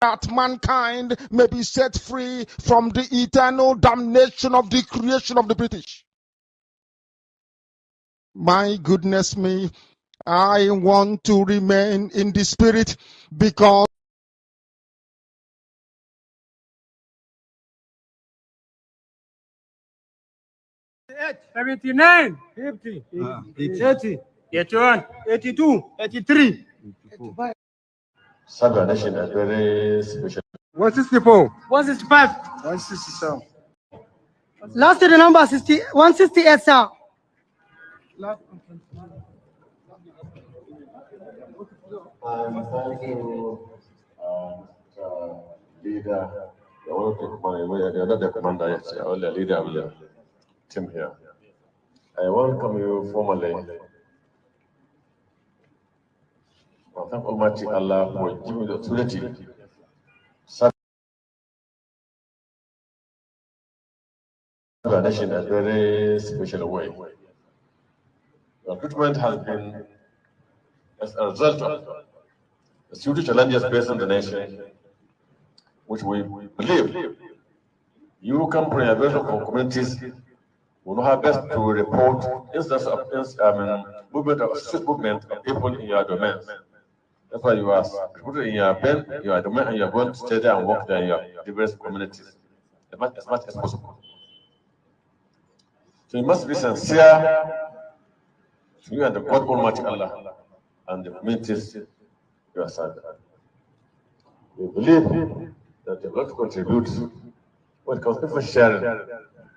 S2: That mankind may be set free from the eternal damnation of the creation of the British. My goodness me, I want to remain in the spirit because
S6: 79, 50, 80, 81, 82, 83, 85.
S5: Sabia Nation is very special.
S6: 164, 165, 167.
S7: Last to the number 168, sir.
S5: Thank you, leader. The commander, yes, the leader of the team here. I welcome you formally. I thank Almighty Allah for giving the opportunity. The nation in a very special way. The recruitment has been as a result of the security challenges facing the nation, which we believe you come from a variety of communities will know how best to report instances of movement of people in your domains. That's why you are put in your pen, you are domain, and you are going to stay there and work there in your diverse communities as much as possible. So you must be sincere to you and the God Almighty Allah and the communities you are serving. We believe that you have got to contribute when it comes to sharing.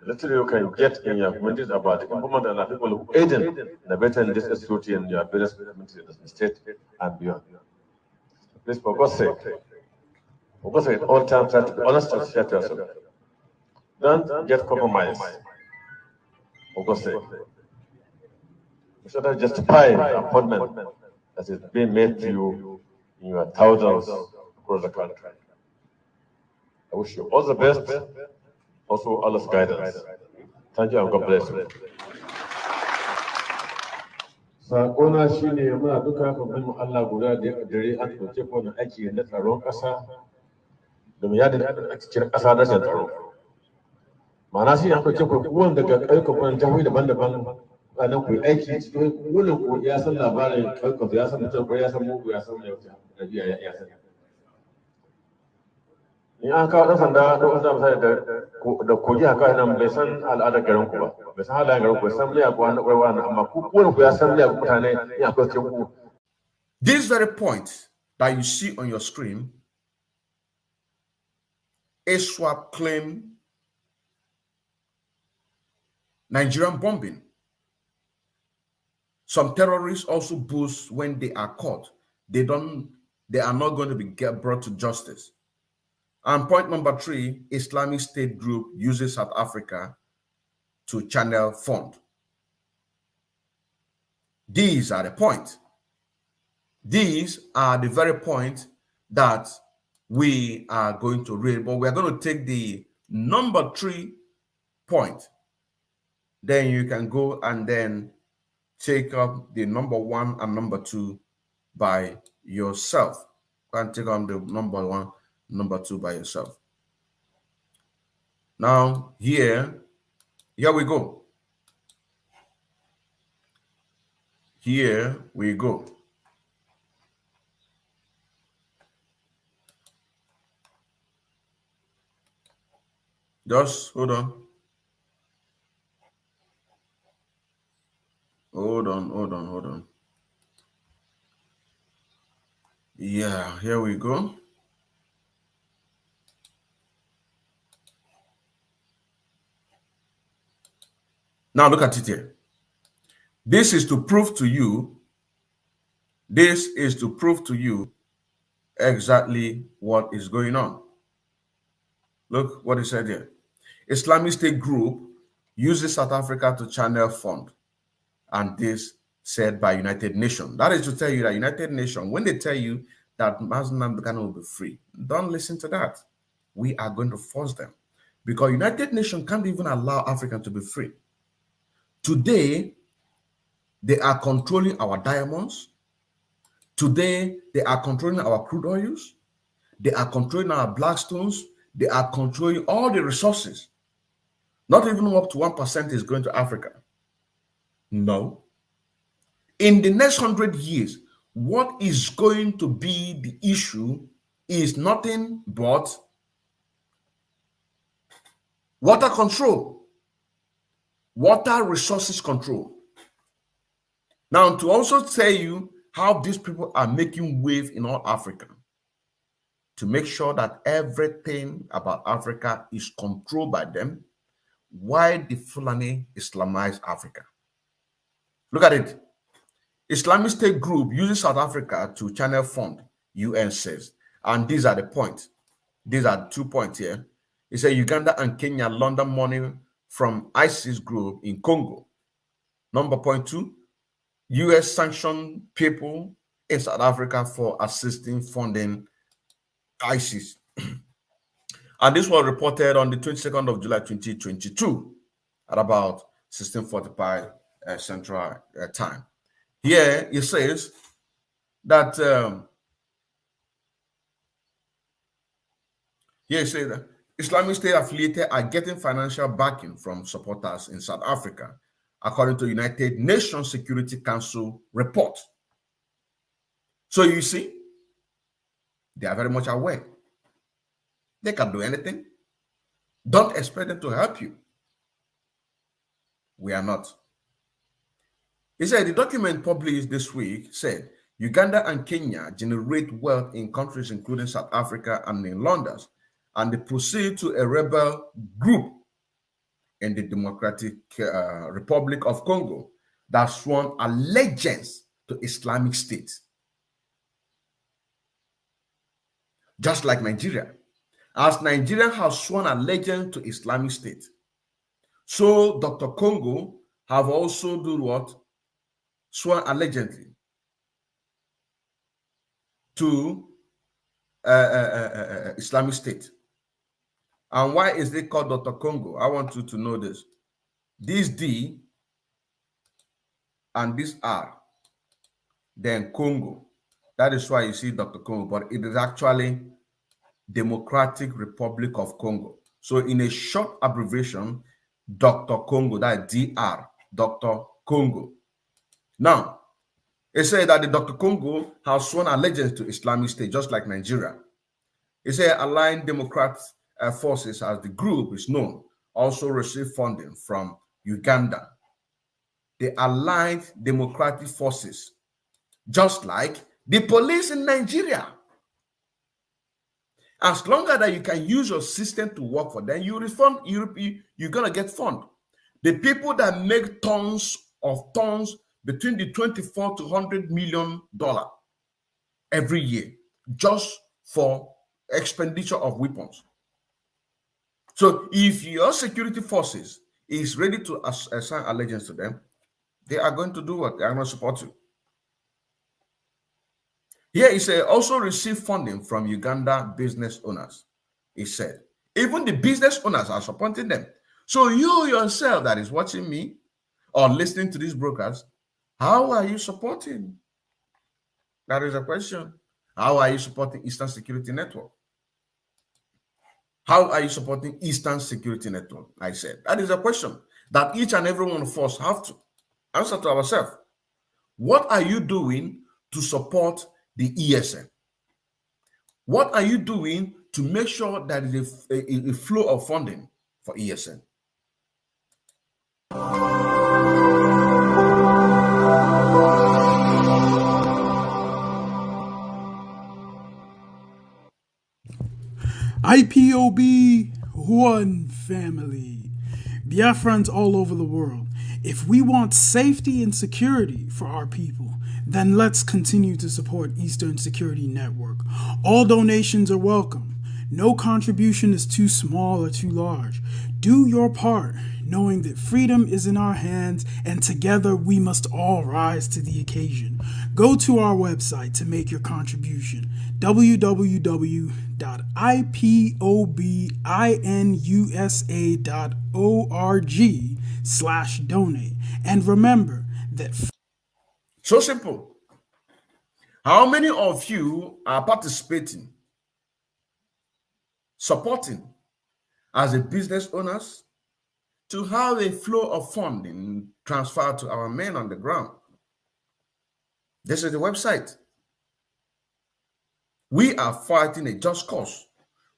S5: Literally, you can get in your communities about the improvement and people who aid in bettering this security in your various communities in the state and beyond. Please, for God's sake, at all times, try to be honest and share to yourself. Don't get compromised. For God's sake. You should not justify the appointment that is being made to you in your thousands across the country. I wish you all the best, also Allah's guidance. Thank you and God bless you. Sakona shi ne muna duka babban mu Allah guda da ya kaddare an ɗauke ko na aiki na tsaron ƙasa domin ya da cikin ƙasa na cin tsaro. Ma'ana shi an ɗauke ko kowane daga ƙauyukan jihohi daban-daban nan ku aiki cikin wurin ku ya san labarin ƙauyukan ya san mutum ko ya san mugu ya san mai wuce ya san. In an kawo ɗan sanda da wasu misali da kogi haka nan bai san al'adar garin ku ba, bai san halayen garin ku, bai san miya kuwa na ƙwarwa na amma ku kowane ku ya san miya mutane ya akwai cikin ku.
S1: This very point that you see on your screen, ISWAP claim Nigerian bombing. Some terrorists also boast when they are caught, they are not going to be brought to justice. And point number 3, Islamic State group uses South Africa to channel fund. These are the points. These are the very points that we are going to read, but we are going to take the number 3 point. Then you can go and then take up the number 1 and number 2 by yourself. You can take on the number 1, number 2 by yourself. Now here we go. Here we go. Just hold on. Hold on. Yeah, here we go. Now look at it here. This is to prove to you exactly what is going on. Look what it said here. Islamic State group uses South Africa to channel fund. And this said by United Nations. That is to tell you that United Nations, when they tell you that Muslim Ghana will be free, don't listen to that. We are going to force them. Because United Nations can't even allow Africa to be free. Today, they are controlling our diamonds. Today, they are controlling our crude oils. They are controlling our black stones. They are controlling all the resources. Not even up to 1% is going to Africa. No. In the next 100 years, what is going to be the issue is nothing but water control, water resources control. Now, to also tell you how these people are making wave in all Africa, to make sure that everything about Africa is controlled by them, why the Fulani Islamized Africa? Look at it. Islamic State group uses South Africa to channel fund, UN says. And these are the points. These are 2 points here. It says Uganda and Kenya launder money from ISIS group in Congo. Number point 2, US sanctioned people in South Africa for assisting funding ISIS. And this was reported on the 22nd of July 2022 at about 16:45 Central Time. Here it says that Islamic State affiliated are getting financial backing from supporters in South Africa, according to United Nations Security Council report. So you see, They are very much aware. They can do anything. Don't expect them to help you. We are not. He said the document published this week said Uganda and Kenya generate wealth in countries including South Africa and in London, and they proceed to a rebel group in the Democratic Republic of Congo that sworn allegiance to Islamic State. Just like Nigeria. As Nigeria has sworn allegiance to Islamic State, so Dr. Congo have also done what? Sworn allegiance to Islamic State. And why is it called Dr. Congo? I want you to know this. This D and this R, then Congo. That is why you see Dr. Congo, but it is actually Democratic Republic of Congo. So in a short abbreviation, Dr. Congo, that DR, Dr. Congo. Now, it said that the Dr. Congo has sworn allegiance to Islamic State, just like Nigeria. It said aligned Democrat forces, as the group is known, also receive funding from Uganda. The Allied Democratic Forces, just like the police in Nigeria. As long as that you can use your system to work for them, you're gonna get fund. The people that make tons between the $24 to $100 million every year just for expenditure of weapons. So if your security forces is ready to assign allegiance to them, they are going to do what? They are going to support you. Here he said, also receive funding from Uganda business owners. He said, even the business owners are supporting them. So you yourself that is watching me or listening to these brokers, how are you supporting? That is a question. How are you supporting Eastern Security Network? How are you supporting Eastern Security Network? I said, that is a question that each and every one of us have to answer to ourselves. What are you doing to support the ESN? What are you doing to make sure that there is a flow of funding for ESN?
S3: IPOB, one family. Biafrans all over the world. If we want safety and security for our people, then let's continue to support Eastern Security Network. All donations are welcome. No contribution is too small or too large. Do your part, knowing that freedom is in our hands and together we must all rise to the occasion. Go to our website to make your contribution, www.ipobinUSA.org/donate. And remember that...
S1: So simple. How many of you are participating, supporting as a business owners to have a flow of funding transferred to our men on the ground? This is the website. We are fighting a just cause.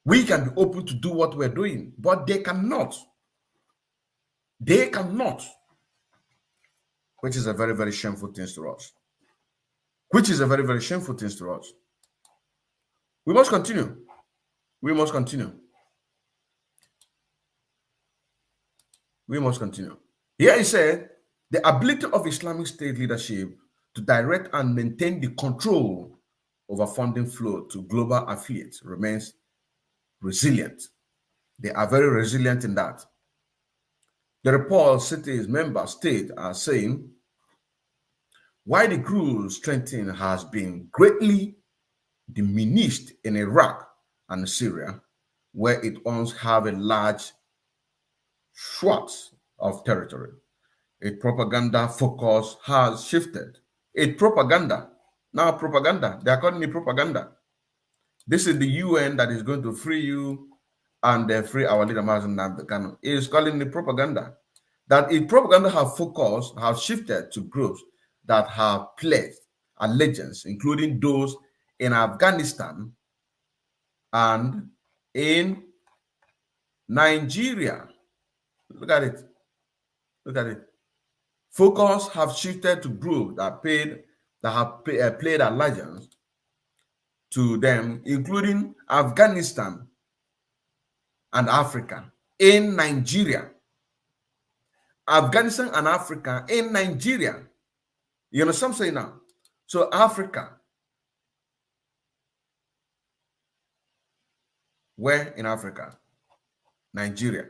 S1: We can be open to do what we're doing, but they cannot. They cannot. Which is a very, very shameful thing to us. Which is a very, very shameful thing to us. We must continue. We must continue. We must continue. Here he said, the ability of Islamic State leadership to direct and maintain the control over funding flow to global affiliates remains resilient. They are very resilient in that. The report cities member states are saying, while the group's strength has been greatly diminished in Iraq and Syria, where it once had a large swath of territory, its propaganda focus has shifted. It's propaganda. Now propaganda. They are calling it propaganda. This is the UN that is going to free you and free our leader, Mazen Nambekano. It is calling it propaganda. That its propaganda have shifted to groups that have pledged allegiance, including those in Afghanistan And in Nigeria, look at it. Look at it. Focus have shifted to groups that have played allegiance to them, including Afghanistan and Africa in Nigeria. Afghanistan and Africa in Nigeria. You understand what I'm saying now? So Africa, where in Africa? Nigeria.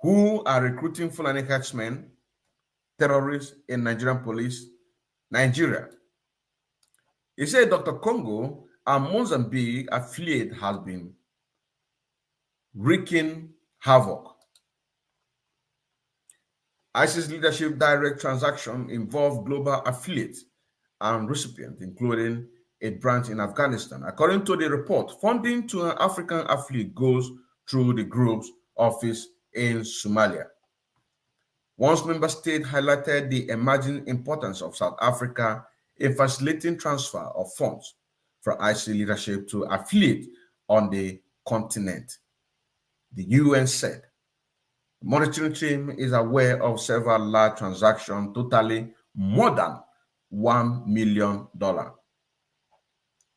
S1: Who are recruiting Fulani herdsmen, terrorists in Nigerian police? Nigeria. He said Dr. Congo and Mozambique affiliate has been wreaking havoc. ISIS leadership direct transaction involve global affiliates and recipients, including a branch in Afghanistan. According to the report, funding to an African affiliate goes through the group's office in Somalia. One member state highlighted the emerging importance of South Africa in facilitating transfer of funds from ISIS leadership to affiliate on the continent. The UN said the monitoring team is aware of several large transactions totaling more than $1 million.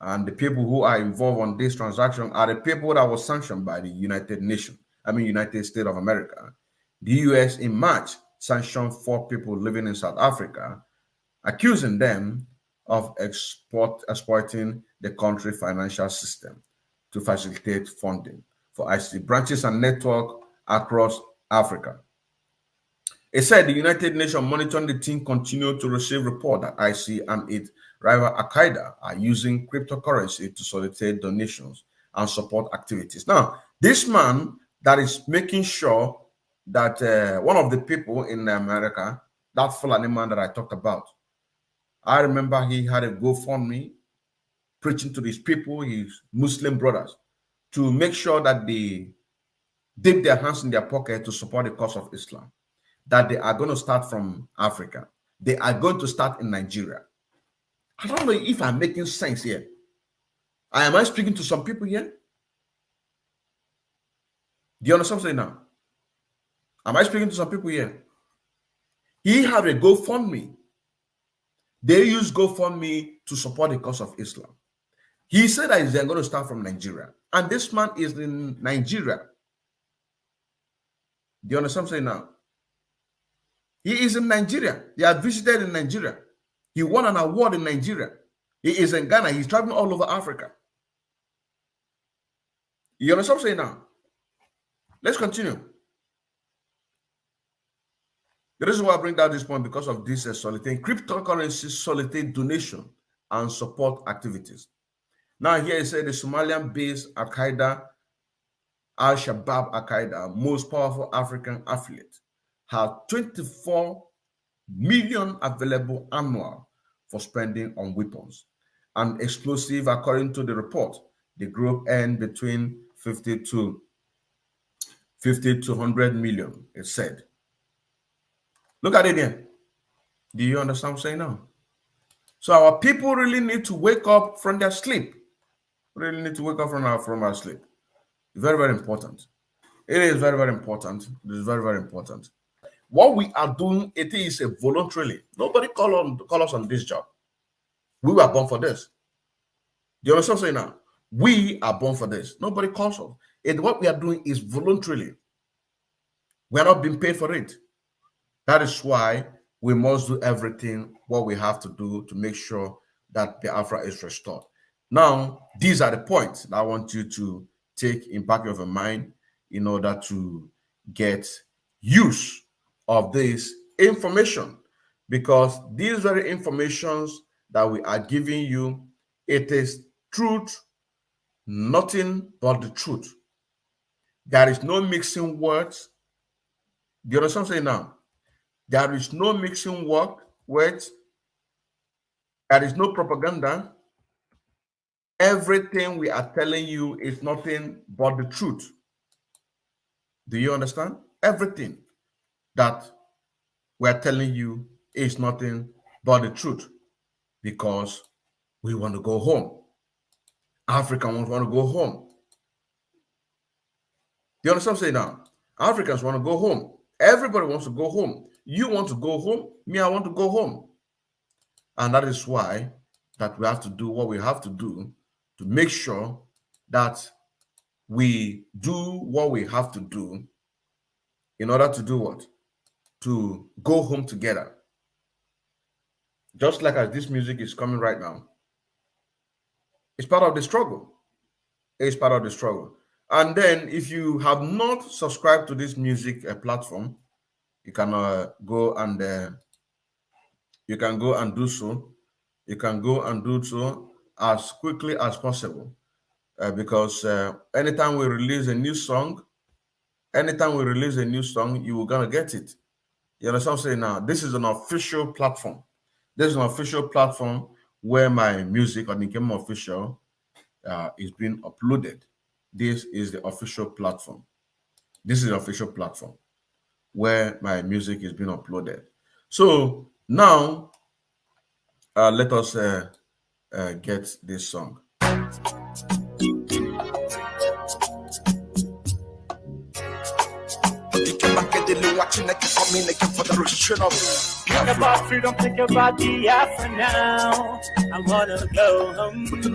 S1: And the people who are involved on this transaction are the people that was sanctioned by the United States of America. The US in March sanctioned 4 people living in South Africa, accusing them of exploiting the country's financial system to facilitate funding for ISIS branches and network across Africa. It said the United Nations monitoring the team continued to receive reports that ISIS and its rival Al-Qaeda are using cryptocurrency to solicit donations and support activities. Now, this man that is making sure that one of the people in America, that Fulani man that I talked about, I remember he had a GoFundMe preaching to these people, his Muslim brothers, to make sure that they dip their hands in their pocket to support the cause of Islam, that they are going to start from Africa. They are going to start in Nigeria. I don't know if I'm making sense here. Am I speaking to some people here? Do you understand what I'm saying now? Am I speaking to some people here? He had a GoFundMe. They use GoFundMe to support the cause of Islam. He said that they're going to start from Nigeria. And this man is in Nigeria. Do you understand what I'm saying now? He is in Nigeria. They are visited in Nigeria. He won an award in Nigeria. He is in Ghana. He's traveling all over Africa. You understand what I'm saying now? Let's continue. The reason why I bring down this point because of this soliciting cryptocurrency solicit donation and support activities. Now here it said the Somalian-based Al-Qaeda, Al-Shabaab Al-Qaeda, most powerful African affiliate, have 24 million available annual for spending on weapons and explosive. According to the report, the group earned between 50 to 100 million, it said. Look at it again. Do you understand what I'm saying now? So our people really need to wake up from their sleep. Really need to wake up from our sleep. Very, very important. It is very, very important. It is very, very important. What we are doing, it is voluntarily. Nobody call us on this job. We were born for this. Do you understand what I'm saying now? We are born for this. Nobody calls us. What we are doing is voluntarily. We are not being paid for it. That is why we must do everything what we have to do to make sure that BIAFRA is restored. Now, these are the points that I want you to take in back of your mind in order to get use of this information, because these very informations that we are giving you, it is truth, nothing but the truth. There is no mixing words. Do you understand what I'm saying now? There is no mixing words. There is no propaganda. Everything we are telling you is nothing but the truth. Do you understand? Everything that we are telling you is nothing but the truth, because we want to go home. Africans want to go home. Do you understand what I'm saying now? Africans want to go home. Everybody wants to go home. You want to go home. Me, I want to go home. And that is why that we have to do what we have to do to make sure that we do what we have to do in order to do what? To go home together. Just like as this music is coming right now. It's part of the struggle. It's part of the struggle. And then if you have not subscribed to this music platform, you can go and do so. You can go and do so as quickly as possible, because anytime we release a new song, you will gonna get it. You understand what I'm saying now? This is an official platform. This is an official platform where my music on Nikem Official is being uploaded. This is the official platform. This is the official platform where my music is being uploaded. So now, let us get this song.
S8: Think about freedom, think about BIAFRA now. I wanna go home. Think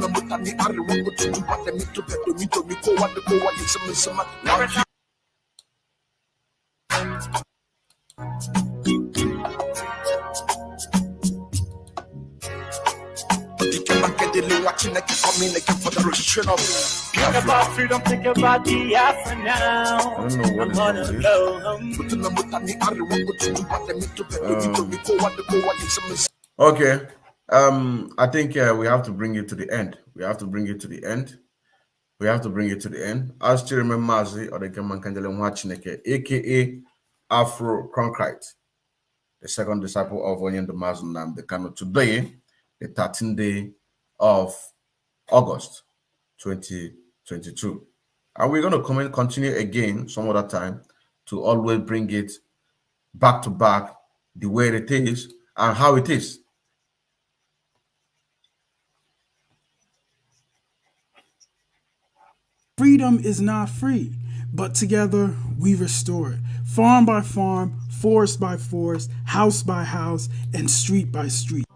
S8: about freedom, think about BIAFRA now.
S1: I don't know what
S8: I wanna
S1: is
S8: go home.
S1: Okay. I think we have to bring it to the end. I still remember Mazi or the Gaman Kanjale Mwachineke, aka Afro Concrete, the second disciple of Onyen Damazun Namdekano. Today, the 13th day of August 2022. And we're going to continue again some other time to always bring it back to back the way it is and how it is.
S3: Freedom is not free, but together we restore it. Farm by farm, forest by forest, house by house, and street by street.